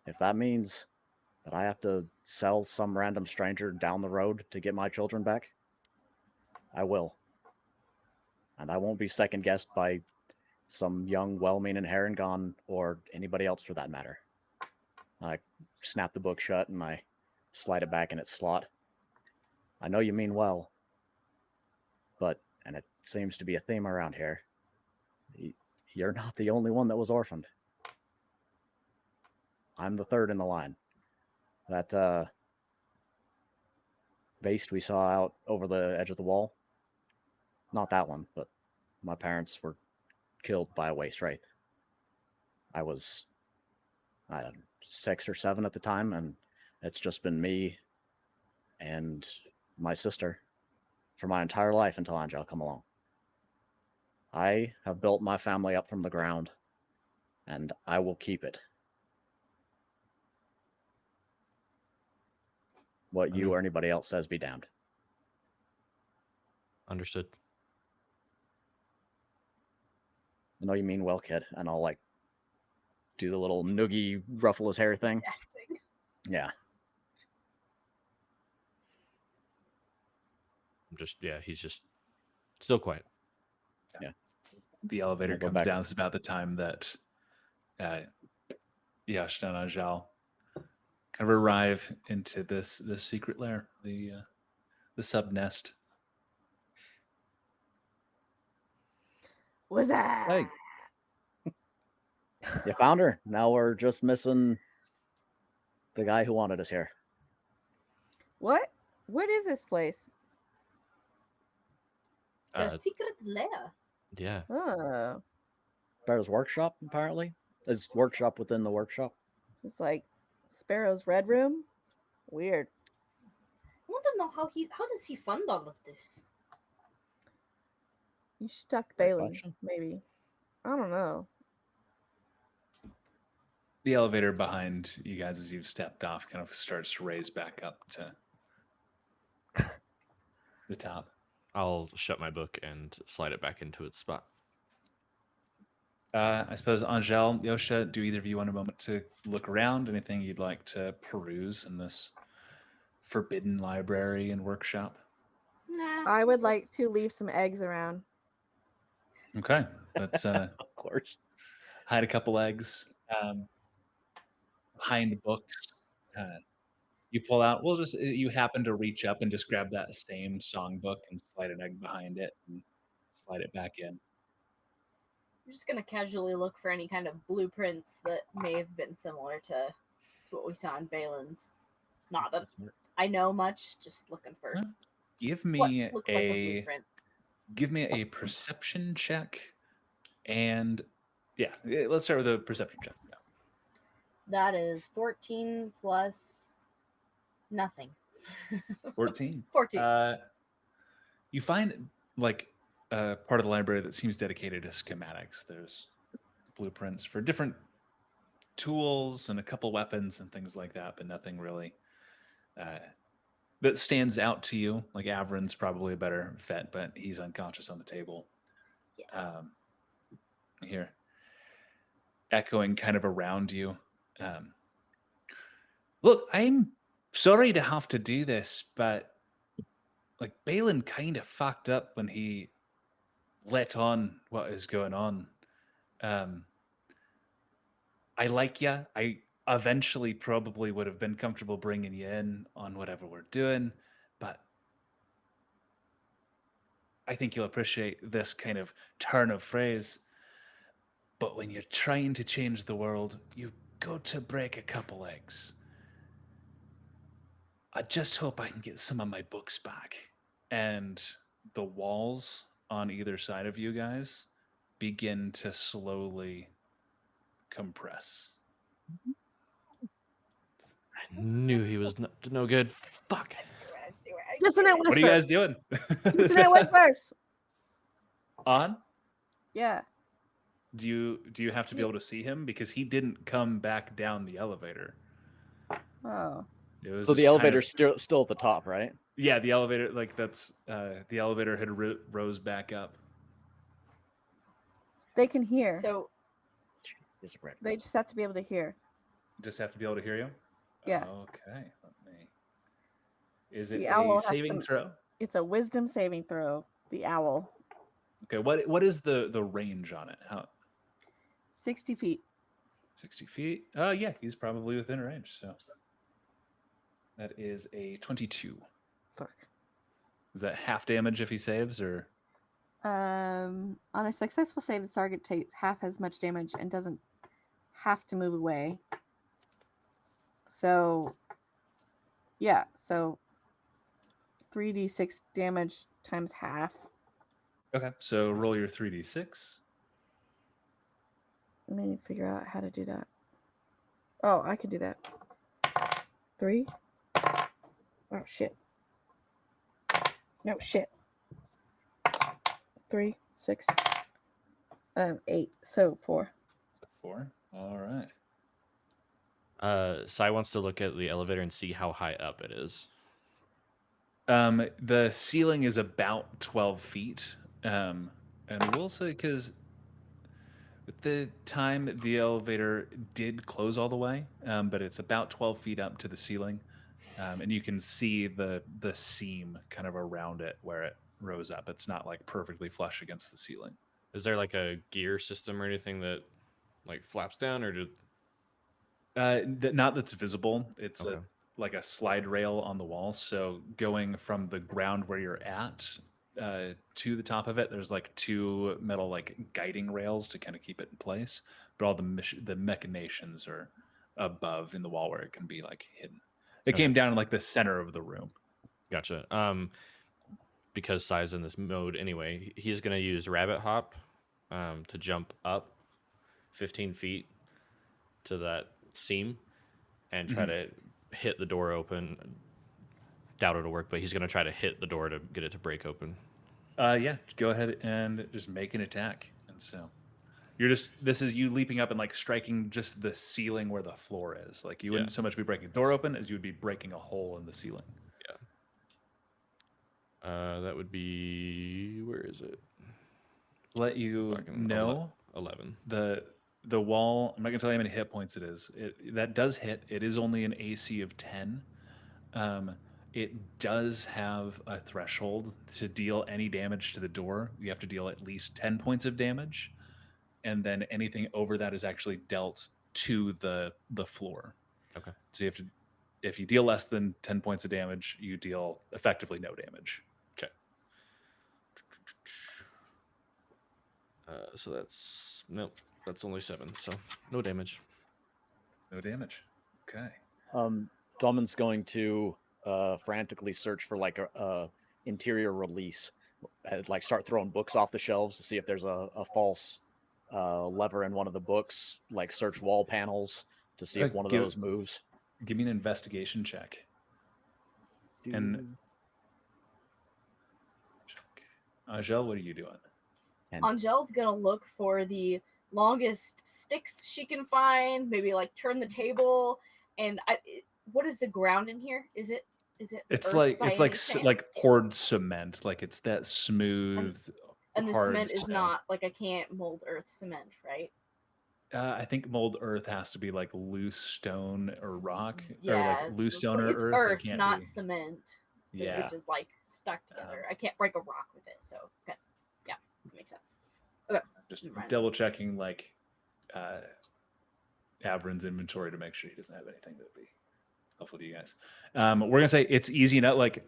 If that means that I have to sell some random stranger down the road to get my children back, I will. And I won't be second guessed by some young, well-meaning Harengon or anybody else for that matter. I snap the book shut and I slide it back in its slot. I know you mean well, but, and it seems to be a theme around here, you're not the only one that was orphaned. I'm the third in the line. That beast we saw out over the edge of the wall, not that one, but my parents were killed by a waste wraith. I was, I don't know, 6 or 7 at the time, and it's just been me and my sister for my entire life until Angel come along. I have built my family up from the ground, and I will keep it. What you or anybody else says be damned. Understood. I know you mean well, kid, and I'll like do the little noogie ruffle his hair thing. That thing. Yeah. He's just still quiet. The elevator We'll go comes back. down. It's about the time that Yashta and Ajal kind of arrive into this secret lair, the sub nest. Was that? Hey. You found her. Now we're just missing the guy who wanted us here. What? What is this place? It's a secret lair. Yeah. Oh, Sparrow's workshop, apparently. His workshop within the workshop. it's like Sparrow's red room. Weird. I want to know how does he fund all of this? You should talk to Great Bailey, question. maybe. I don't know. The elevator behind you guys, as you've stepped off, kind of starts to raise back up to the top. I'll shut my book and slide it back into its spot. I suppose Angel, Yosha, do either of you want a moment to look around? Anything you'd like to peruse in this forbidden library and workshop? Nah. I would like to leave some eggs around. Okay, let's Of course. hide a couple eggs behind books. You pull out. You happen to reach up and just grab that same songbook and slide an egg behind it and slide it back in. I'm just gonna casually look for any kind of blueprints that may have been similar to what we saw in Balin's. Not that I know much, just looking for Well, Give what me looks like a blueprint. give me a perception check, and let's start with a perception check. That is 14 plus nothing. 14. 14. You find like a part of the library that seems dedicated to schematics. There's blueprints for different tools and a couple weapons and things like that, but nothing really that stands out to you. Like Avron's probably a better fit, but he's unconscious on the table. Yeah. Here, echoing kind of around you. Look, I'm sorry to have to do this, but like Balin kind of fucked up when he let on what is going on. I like you. eventually probably would have been comfortable bringing you in on whatever we're doing, but I think you'll appreciate this kind of turn of phrase. But when you're trying to change the world, you've got to break a couple eggs. I just hope I can get some of my books back. And the walls on either side of you guys begin to slowly compress. I knew he was no good. Fuck. Dissonant What are you guys whispers. doing? Dissonant whispers. On? Yeah. Do you have to be able to see him? Because he didn't come back down the elevator. Oh. It was So just the kind elevator's of- still at the top, right? yeah, the elevator, like that's the elevator had rose back up. They can hear. So This red. They just have to be able to hear. Just have to be able to hear you. Yeah. Okay. Let me. Is it The a owl has saving to- throw? It's a wisdom saving throw. The owl. Okay. What is the range on it? How 60 feet. 60 feet? Yeah, he's probably within range. So that is a 22. Fuck. Is that half damage if he saves, or On a successful save, the target takes half as much damage and doesn't have to move away. So, yeah. So 3d6 damage times half. okay? So roll your 3d6. Let me figure out how to do that. Oh, I can do that. 3. Oh, shit. No, shit. 3, 6, 8. So 4. 4. All right. Sai wants to look at the elevator and see how high up it is. The ceiling is about 12 feet. And we'll say because at the time the elevator did close all the way, but it's about 12 feet up to the ceiling. And you can see the seam kind of around it where it rose up. It's not like perfectly flush against the ceiling. Is there like a gear system or anything that like flaps down, or do Not that's visible. It's Okay. like a slide rail on the wall. So going from the ground where you're at to the top of it, there's like 2 metal like guiding rails to kind of keep it in place. But all the machinations are above in the wall where it can be like hidden. It Okay. came down in like the center of the room. Gotcha. Because Sai's in this mode anyway, he's gonna use Rabbit Hop to jump up 15 feet to that seam and try to hit the door open. Doubt it'll work, but he's gonna try to hit the door to get it to break open. Yeah, go ahead and just make an attack. And so this is you leaping up and like striking just the ceiling where the floor is. Like you wouldn't so much be breaking the door open as you would be breaking a hole in the ceiling. That would be, where is it? Let you Fucking know 11. the wall. I'm not gonna tell you how many hit points it is. That does hit. It is only an AC of 10. It does have a threshold to deal any damage to the door. You have to deal at least 10 points of damage, and then anything over that is actually dealt to the floor. Okay. So you have to, if you deal less than 10 points of damage, you deal effectively no damage. Okay. So that's only 7, so no damage. No damage. Okay. Domin's going to frantically search for like a interior release, like start throwing books off the shelves to see if there's a false lever in one of the books, like search wall panels to see if one of those moves. Give me an investigation check. And Angel, what are you doing? Angel's gonna look for the longest sticks she can find, maybe like turn the table. And what is the ground in here? Is it It's earth like by it's any like chance? like poured cement. Like it's that smooth. And the hard cement is stone. not like I can't mold earth cement, right? I think mold earth has to be like loose stone or rock, or Yeah, like loose it's stone or earth. It earth, can't not be. cement. Yeah. Which is like stuck together. I can't break a rock with it, so okay. Yeah, that makes sense. Okay. Just Never mind. double checking, like, Averin's inventory to make sure he doesn't have anything that would be helpful to you guys. We're gonna say it's easy enough. Like,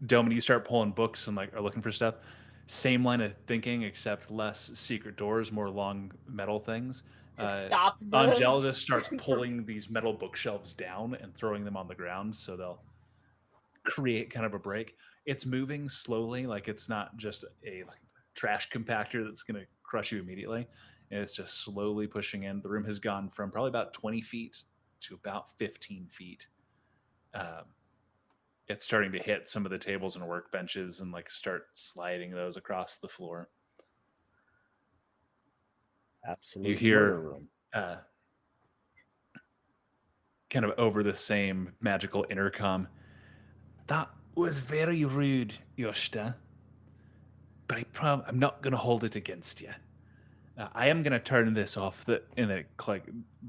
Dome, you start pulling books and like are looking for stuff. Same line of thinking, except less secret doors, more long metal things. To stop the Angel just starts pulling these metal bookshelves down and throwing them on the ground, so they'll create kind of a break. It's moving slowly, like it's not just a trash compactor that's going to crush you immediately. And it's just slowly pushing in. The room has gone from probably about 20 feet to about 15 feet. It's starting to hit some of the tables and workbenches and like start sliding those across the floor. Absolute You murder hear room. kind of over the same magical intercom. That was very rude, Yoshida. But I'm not going to hold it against you. I am going to turn this off. And then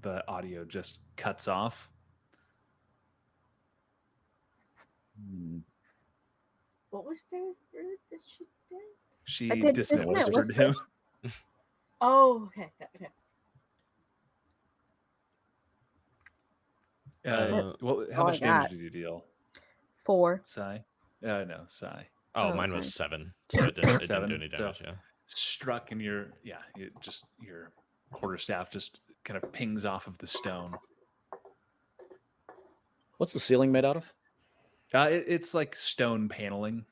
the audio just cuts off. What was very rude that she did? She I did dissonant dissonant whispered him. Oh, okay. How much damage did you deal? 4. Sai? No, Sai. Oh, Oh, mine sorry. was 7. So it didn't do 7, any damage, yeah. Struck in your quarterstaff just kind of pings off of the stone. What's the ceiling made out of? It's like stone paneling.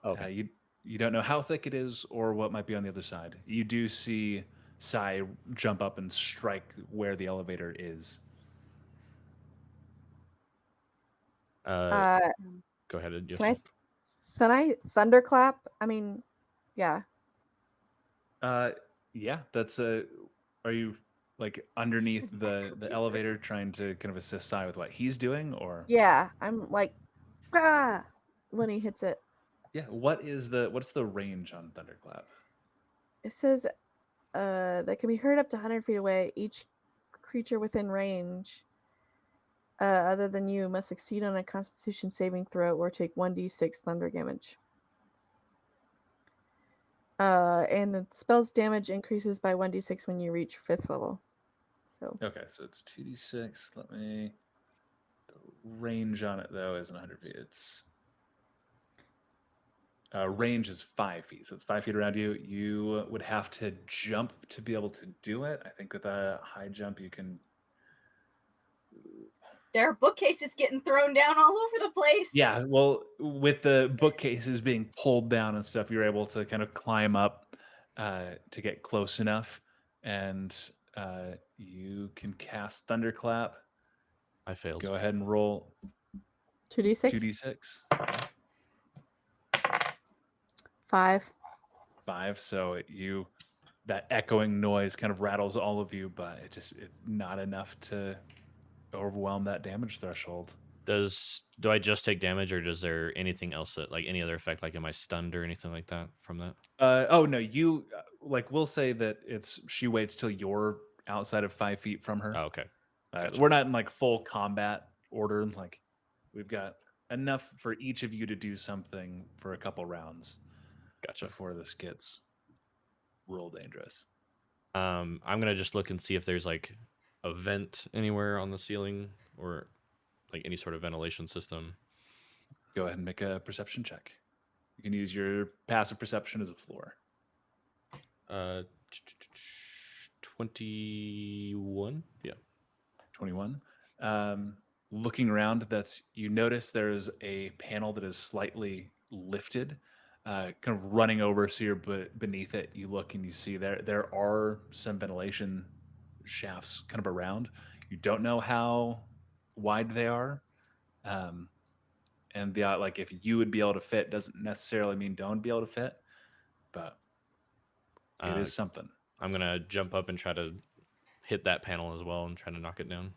Okay. You don't know how thick it is or what might be on the other side. You do see Sai jump up and strike where the elevator is. Go ahead. Can I thunderclap? I mean, yeah. Yeah, that's are you like underneath the elevator trying to kind of assist Sai with what he's doing, or Yeah, I'm like, ah, when he hits it. yeah, what's the range on Thunderclap? It says that can be heard up to 100 feet away. Each creature within range other than you must succeed on a constitution saving throw or take 1d6 thunder damage. And the spell's damage increases by 1d6 when you reach 5th level. So Okay, so it's 2d6. Let me range on it though isn't 100 feet. It's range is 5 feet, so it's 5 feet around you. You would have to jump to be able to do it. I think with a high jump you can. There are bookcases getting thrown down all over the place. Yeah, well, with the bookcases being pulled down and stuff, you're able to kind of climb up to get close enough, and you can cast Thunderclap. I failed. Go ahead and roll 2d6? 2d6. 5. 5. So that echoing noise kind of rattles all of you, but it's not enough to overwhelm that damage threshold. Do I just take damage, or does there anything else that like any other effect, like am I stunned or anything like that from that? Oh no, you we'll say that she waits till you're outside of 5 feet from her. Oh, okay. Gotcha. We're not in like full combat order. Like we've got enough for each of you to do something for a couple rounds. Gotcha. Before this gets real dangerous. I'm gonna just look and see if there's like a vent anywhere on the ceiling or like any sort of ventilation system. Go ahead and make a perception check. You can use your passive perception as a floor. 21. Yeah. 21. Looking around, you notice there's a panel that is slightly lifted, kind of running over. So you're beneath it. You look and you see there are some ventilation shafts kind of around. You don't know how wide they are, and like if you would be able to fit doesn't necessarily mean don't be able to fit, but it is something. I'm gonna jump up and try to hit that panel as well and try to knock it down.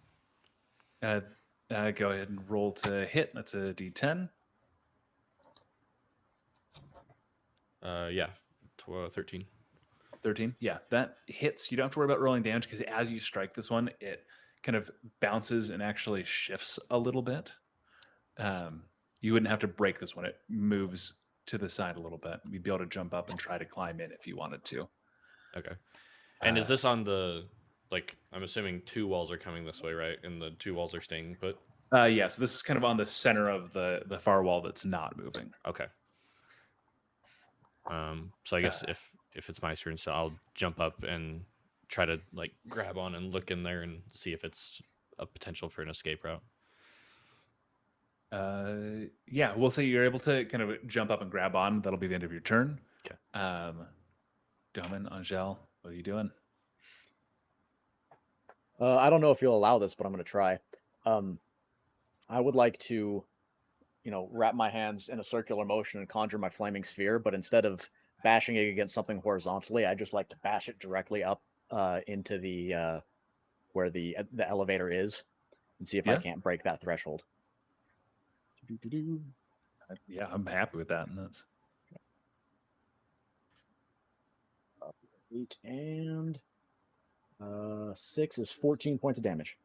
Go ahead and roll to hit. That's a d10. Yeah, 13. 13. Yeah, that hits. You don't have to worry about rolling damage because as you strike this one, it kind of bounces and actually shifts a little bit. You wouldn't have to break this one. It moves to the side a little bit. You'd be able to jump up and try to climb in if you wanted to. Okay. And is this on the like I'm assuming 2 walls are coming this way, right? And the 2 walls are staying put. Yeah, so this is kind of on the center of the far wall that's not moving. Okay. So I guess if it's my turn, so I'll jump up and try to like grab on and look in there and see if it's a potential for an escape route. Yeah, we'll say you're able to kind of jump up and grab on. That'll be the end of your turn. Okay. Domin, Angel, what are you doing? I don't know if you'll allow this, but I'm going to try. I would like to, wrap my hands in a circular motion and conjure my flaming sphere, but instead of bashing it against something horizontally, I just like to bash it directly up into the where the elevator is, and see if I Yeah. can't break that threshold. Yeah, I'm happy with that. And that's 8 and 6 is 14 points of damage.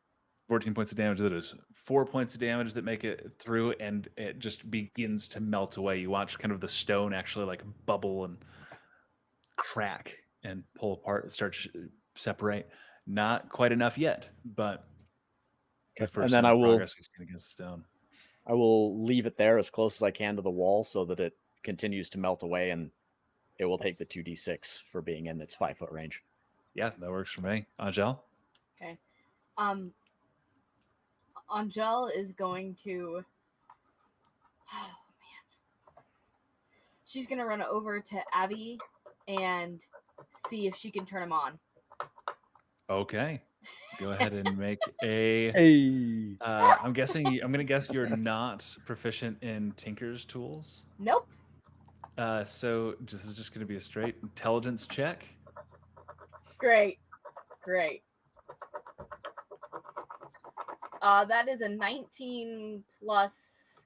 14 points of damage. That is 4 points of damage that make it through, and it just begins to melt away. You watch kind of the stone actually like bubble and crack and pull apart, start to separate. Not quite enough yet, but the Okay. first And then sign I of will progress we've seen against the stone. I will leave it there as close as I can to the wall so that it continues to melt away, and it will take the 2d6 for being in its 5-foot range. Yeah, that works for me. Angel? Okay. Angel is going to. Oh man. She's gonna run over to Abby and see if she can turn him on. Okay. Go ahead and make a. Hey. I'm gonna guess you're not proficient in Tinker's tools. Nope. So this is just gonna be a straight intelligence check. Great. That is a 19 plus.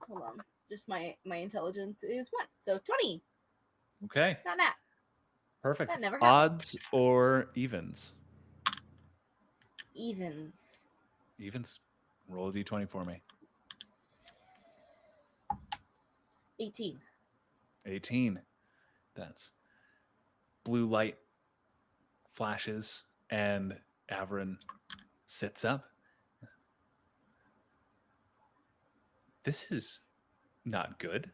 Hold on. Just my intelligence is 1, so 20. Okay. Not that. Perfect. That never happens. Odds or evens? Evens. Evens. Roll a d20 for me. 18. 18. That's blue light flashes and Averin sits up. This is not good.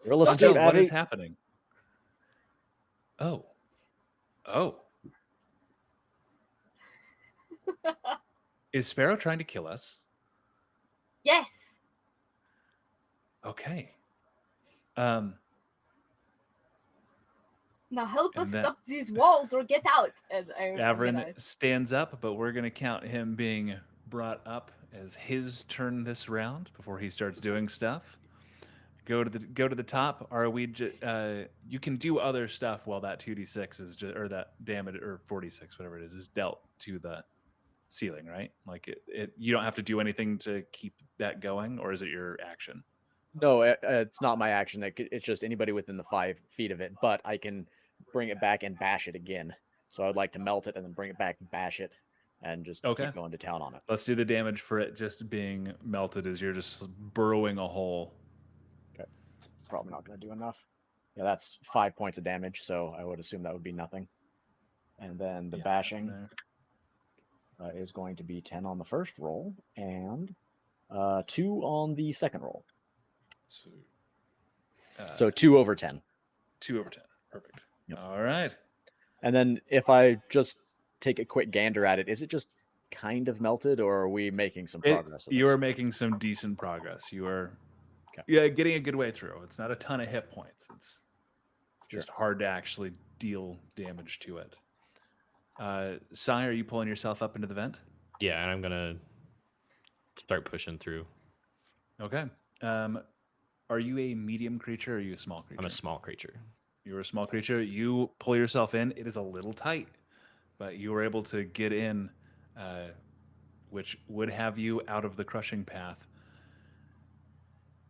Real estate, Angel, what is Abby. happening? Oh. Is Sparrow trying to kill us? Yes. Okay. Now help And us then- stop these walls or get out. As I'm Averin gonna- stands up, but we're going to count him being brought up as his turn this round before he starts doing stuff. Go to the top. Are we? You can do other stuff while that 2d6 is or that damage or 46, whatever it is dealt to the ceiling, right? Like you don't have to do anything to keep that going, or is it your action? No, it's not my action. It's just anybody within the 5 feet of it, but I can bring it back and bash it again. So I'd like to melt it and then bring it back and bash it and just Okay. keep going to town on it. Let's do the damage for it just being melted as you're just burrowing a hole. Okay. Probably not going to do enough. Yeah, that's 5 points of damage, so I would assume that would be nothing. And then the bashing is going to be 10 on the first roll and 2 on the second roll. So 2 over 10. 2 over 10. Perfect. Yep. All right. And then if I just take a quick gander at it, is it just kind of melted, or are we making some progress? You are making some decent progress. You are getting a good way through. It's not a ton of hit points. It's just hard to actually deal damage to it. Sai, are you pulling yourself up into the vent? Yeah, and I'm gonna start pushing through. Okay. Are you a medium creature or are you a small creature? I'm a small creature. You're a small creature. You pull yourself in. It is a little tight, but you were able to get in, which would have you out of the crushing path.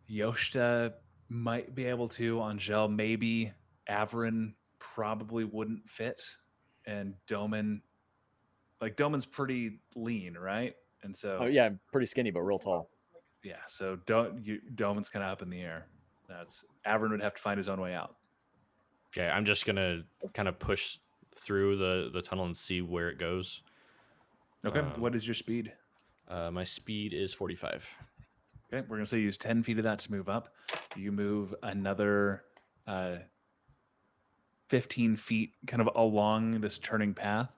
Yoshta might be able to. Angel, maybe. Averin probably wouldn't fit. And Domin, Domin's pretty lean, right? And so... Oh, yeah, I'm pretty skinny, but real tall. Yeah, so Domin's kind of up in the air. Averin would have to find his own way out. Okay, I'm just gonna kind of push through the tunnel and see where it goes. Okay. What is your speed? My speed is 45. Okay, we're gonna say use 10 feet of that to move up. You move another 15 feet kind of along this turning path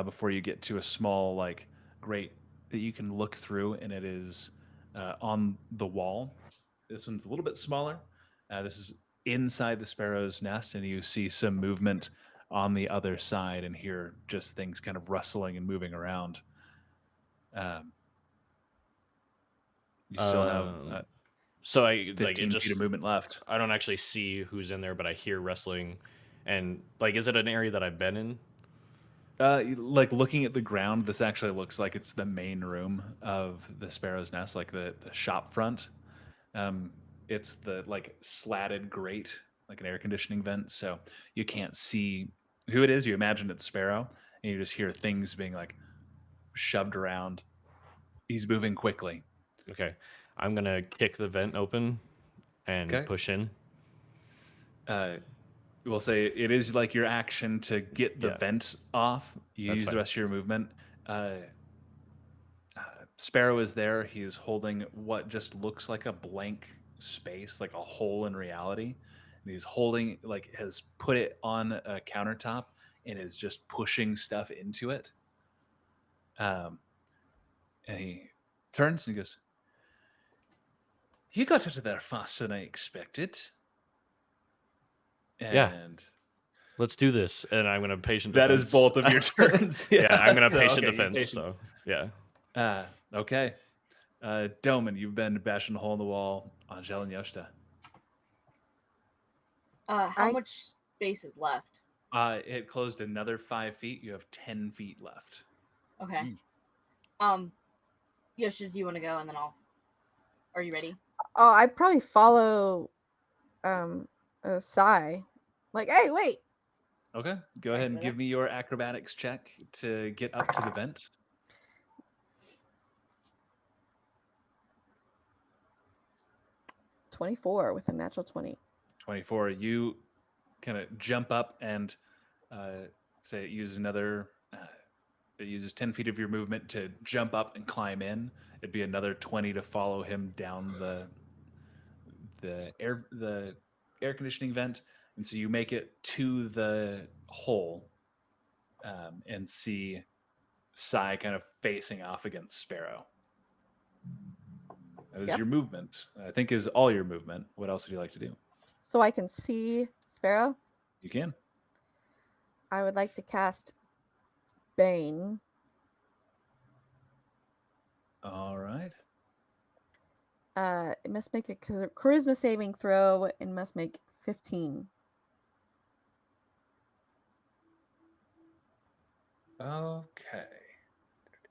before you get to a small like grate that you can look through, and it is on the wall. This one's a little bit smaller. This is inside the sparrow's nest, and you see some movement on the other side and hear just things kind of rustling and moving around. You still have So I like 15 it feet just. of movement left. I don't actually see who's in there, but I hear wrestling. And like, is it an area that I've been in? Like looking at the ground, this actually looks like it's the main room of the sparrow's nest, like the shop front. It's the like slatted grate, like an air conditioning vent, so you can't see who it is. You imagine it's Sparrow, and you just hear things being like shoved around. He's moving quickly. Okay, I'm gonna kick the vent open and Okay. push in. We'll say it is like your action to get the Yeah. vent off. You That's use fine. the rest of your movement. Sparrow is there. He's holding what just looks like a blank space, like a hole in reality. And he's holding, like, has put it on a countertop and is just pushing stuff into it. And he turns and he goes, "You got out of there faster than I expected." And Yeah. Let's do this, and I'm gonna patient that defense. is both of your turns. Yeah, I'm gonna So, patient okay, you defense. patient- So yeah. Okay. Doman, you've been bashing a hole in the wall. Angel and Yoshida. How much space is left? It closed another 5 feet. You have 10 feet left. Okay. Yoshida, do you want to go, and then I'll. Are you ready? Oh, I'd probably follow Sai. Like, hey, wait. Okay. Go ahead and give me your acrobatics check to get up to the vent. 24 with a natural 20. 24. You kind of jump up and say it uses another. It uses 10 feet of your movement to jump up and climb in. It'd be another 20 to follow him down the air conditioning vent, and so you make it to the hole and see Sai kind of facing off against Sparrow. That is your movement. I think is all your movement. What else would you like to do? So I can see Sparrow? You can. I would like to cast Bane. All right. It must make a charisma saving throw and must make 15. Okay.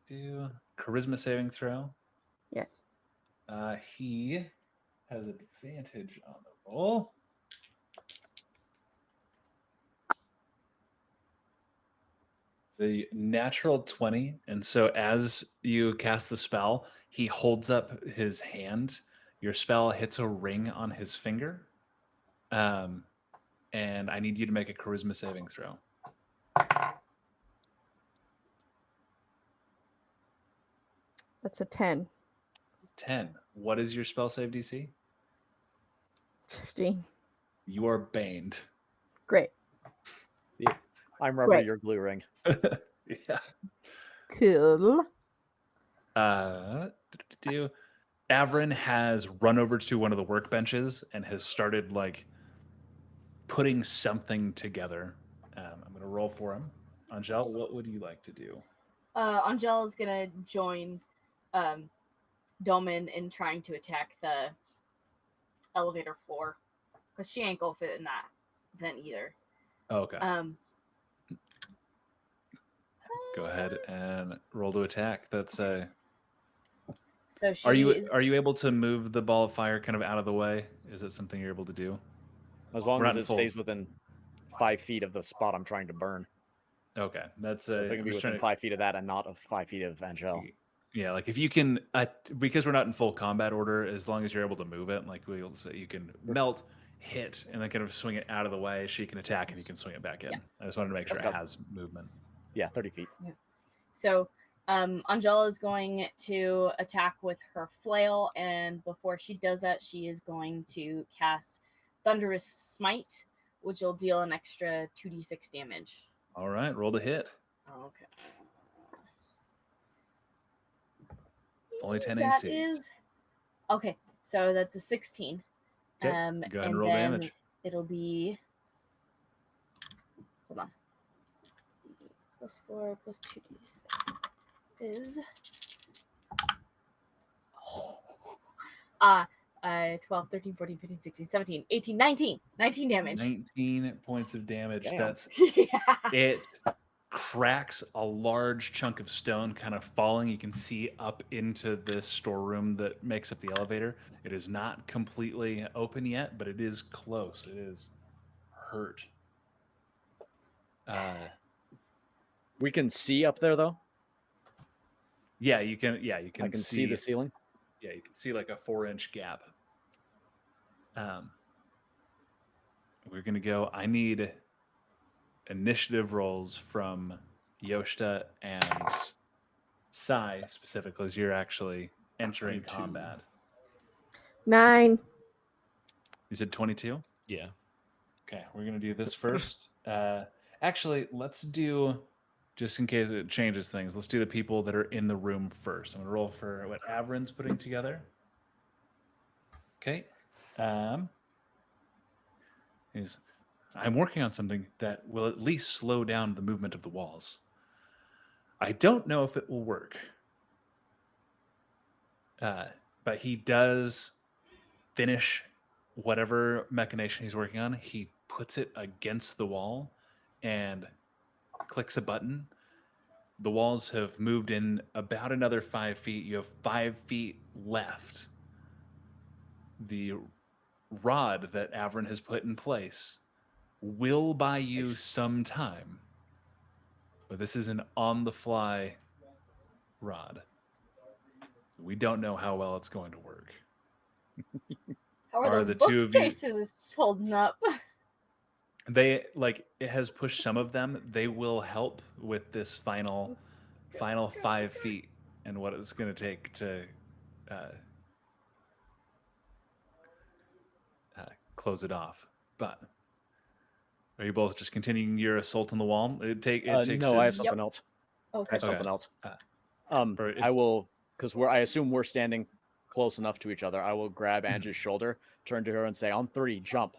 Do charisma saving throw. Yes. He has advantage on the roll. The natural 20. And so as you cast the spell, he holds up his hand. Your spell hits a ring on his finger. And I need you to make a charisma saving throw. That's a 10. 10. What is your spell save DC? 15. You are baned. Great. I'm rubbing your glue ring. Yeah. Cool. Avrin has run over to one of the workbenches and has started like putting something together. I'm going to roll for him. Angel, what would you like to do? Angel is gonna join Doman in trying to attack the elevator floor because she ain't gonna fit in that vent either. Okay. Go ahead and roll to attack. That's So she Are you able to move the ball of fire kind of out of the way? Is it something you're able to do? As long as it stays within 5 feet of the spot I'm trying to burn. Okay, that's So they can be within 5 feet of that and not of 5 feet of Angel. Yeah, like if you can, because we're not in full combat order, as long as you're able to move it, like we'll say you can melt hit and then kind of swing it out of the way. She can attack and you can swing it back in. Yeah. I just wanted to make sure it Yep. has movement. Yeah, 30 feet. So Angela is going to attack with her flail, and before she does that, she is going to cast Thunderous Smite, which will deal an extra 2d6 damage. All right, roll the hit. Okay. It's only 10 That AC. is okay. So that's a 16. Okay, go ahead and and roll then damage. it'll be. Hold on. +4 + 2d6 is 12, 13, 14, 15, 16, 17, 18, 19. 19 damage. 19 points of damage. Damn. That's Yeah. it. Cracks a large chunk of stone kind of falling. You can see up into this storeroom that makes up the elevator. It is not completely open yet, but it is close. It is hurt. We can see up there though. Yeah, you can. Yeah, you can. I can see the ceiling. Yeah, you can see like a 4-inch gap. We're gonna go. I need initiative rolls from Yoshta and Sai specifically, as you're actually entering Me too. combat. 9. You said 22. Yeah. Okay, we're gonna do this first. Actually, let's do, just in case it changes things, let's do the people that are in the room first. I'm gonna roll for what Avrin's putting together. Okay. I'm working on something that will at least slow down the movement of the walls. I don't know if it will work. But he does finish whatever machination he's working on. He puts it against the wall and clicks a button. The walls have moved in about another 5 feet. You have 5 feet left. The rod that Avrin has put in place will buy you some time, but this is an on-the-fly rod. We don't know how well it's going to work. How are Are those the two of you- bookcases holding up? They it has pushed some of them. They will help with this final 5 feet and what it's going to take to close it off. But are you both just continuing your assault on the wall? It takes. No, I have its- something else. I Okay. have something else. Or I will, because I assume we're standing close enough to each other. I will grab Mhm. Angie's shoulder, turn to her, and say, "On 3, jump,"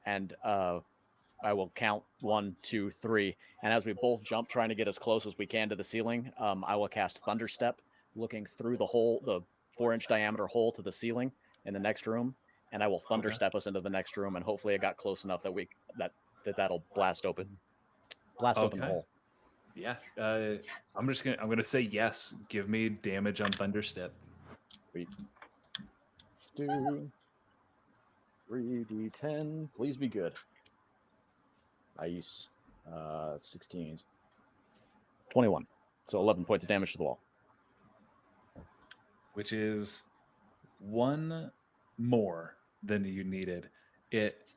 and I will count 1, 2, 3. And as we both jump, trying to get as close as we can to the ceiling, I will cast Thunderstep, looking through the hole, the 4-inch diameter hole to the ceiling in the next room, and I will Thunderstep us into the next room. And hopefully, it got close enough that that'll blast open the Okay. hole. Yeah. I'm gonna say yes. Give me damage on Thunderstep. Sweet. Do 3d10. Please be good. Nice. 16. 21. So 11 points of damage to the wall. Which is 1 more than you needed. It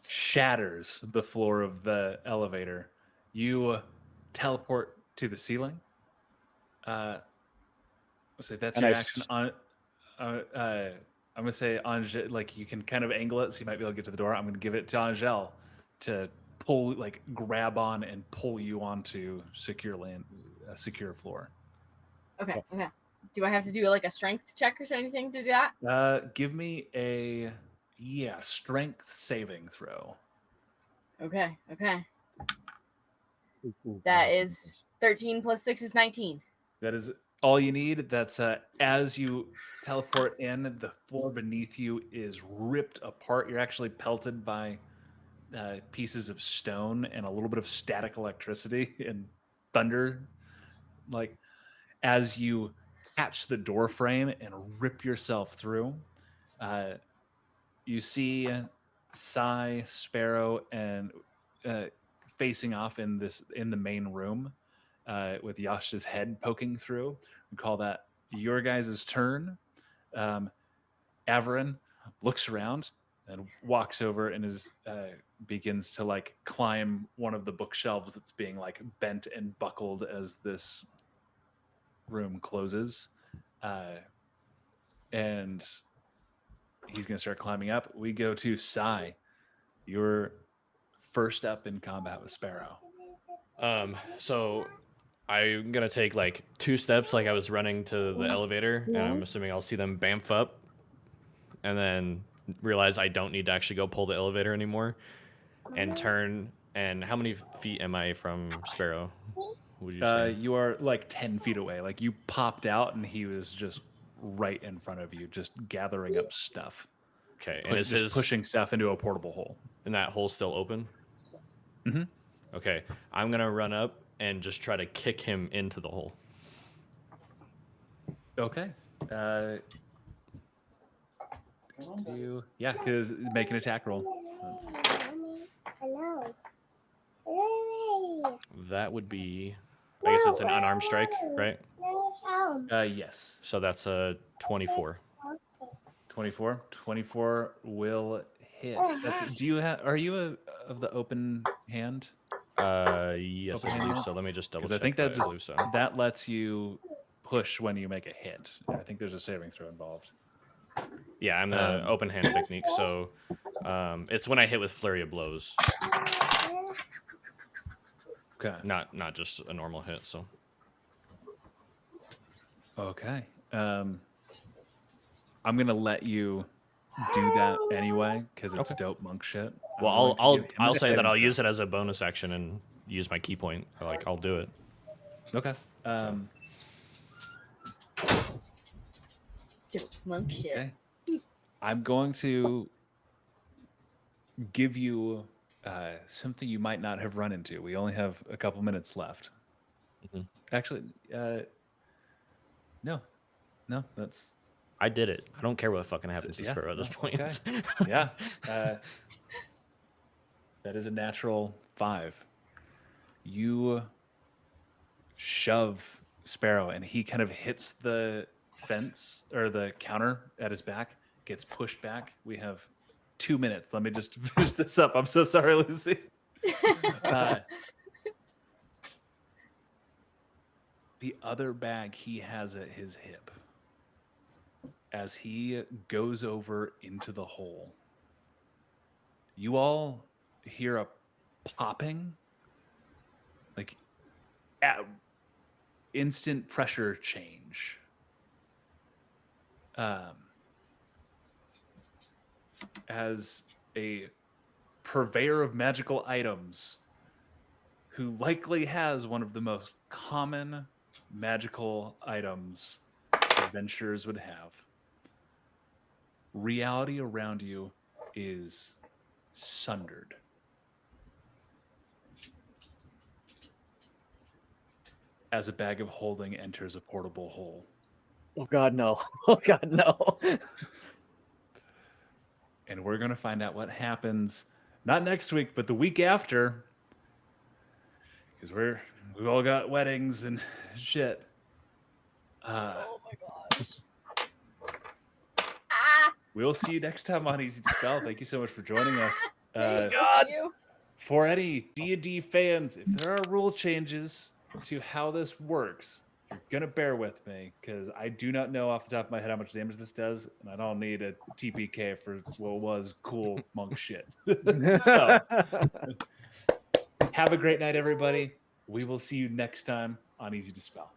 shatters the floor of the elevator. You teleport to the ceiling. Let's say that's And your I action on. I'm gonna say Angel, like you can kind of angle it, so you might be able to get to the door. I'm gonna give it to Angel to pull, like grab on and pull you onto secure floor. Okay. Okay. Do I have to do like a strength check or anything to do that? Give me a strength saving throw. Okay. Okay. That is 13 + 6 is 19. That is all you need. That's as you teleport in, the floor beneath you is ripped apart. You're actually pelted by pieces of stone and a little bit of static electricity and thunder. Like as you catch the door frame and rip yourself through, you see Sai, Sparrow, and facing off in the main room with Yasha's head poking through. We call that your guys' turn. Averin looks around. and walks over and begins to like climb one of the bookshelves that's being like bent and buckled as this room closes, and he's gonna start climbing up. We go to Sai. You're first up in combat with Sparrow. So I'm gonna take like 2 steps, like I was running to the elevator, and I'm assuming I'll see them bamf up, and then realize I don't need to actually go pull the elevator anymore, and turn. And how many feet am I from Sparrow? Would you say? You are like 10 feet away. Like you popped out, and he was just right in front of you, just gathering up stuff. Okay, and is just his pushing stuff into a portable hole. And that hole's still open? Mm-hmm. Okay, I'm gonna run up and just try to kick him into the hole. Okay. Because make an attack roll. Hello. That would be, I guess it's an unarmed strike, right? Yes. So that's a 24. 24. 24 will hit. Are you of the open hand? Yes, I believe so. Let me just double check. I think I believe so. that lets you push when you make a hit. I think there's a saving throw involved. Yeah, I'm the open hand technique, so it's when I hit with flurry of blows. Okay. Not just a normal hit, so. Okay. I'm gonna let you do that anyway because it's dope monk shit. Well, I'll say that I'll use it as a bonus action and use my key point. Like I'll do it. Okay. Dope monk shit. Okay. I'm going to give you something you might not have run into. We only have a couple minutes left. Mm-hmm. Actually, no, that's. I did it. I don't care what fucking happens to Sparrow at this point. Okay. Yeah. That is a natural 5. You shove Sparrow, and he kind of hits the fence or the counter at his back, gets pushed back. We have 2 minutes. Let me just finish this up. I'm so sorry, Lucy. The other bag he has at his hip. As he goes over into the hole, you all hear a popping, like instant pressure change. As a purveyor of magical items who likely has one of the most common magical items adventurers would have, reality around you is sundered. As a bag of holding enters a portable hole. Oh God, no. Oh God, no. And we're going to find out what happens, not next week, but the week after. Because we've all got weddings and shit. Oh my gosh. We'll see you next time on Easy Dispell. Thank you so much for joining us. God. For any D&D fans, if there are rule changes to how this works, you're going to bear with me, because I do not know off the top of my head how much damage this does, and I don't need a TPK for what was cool monk shit. So, have a great night, everybody. We will see you next time on Easy Dispell.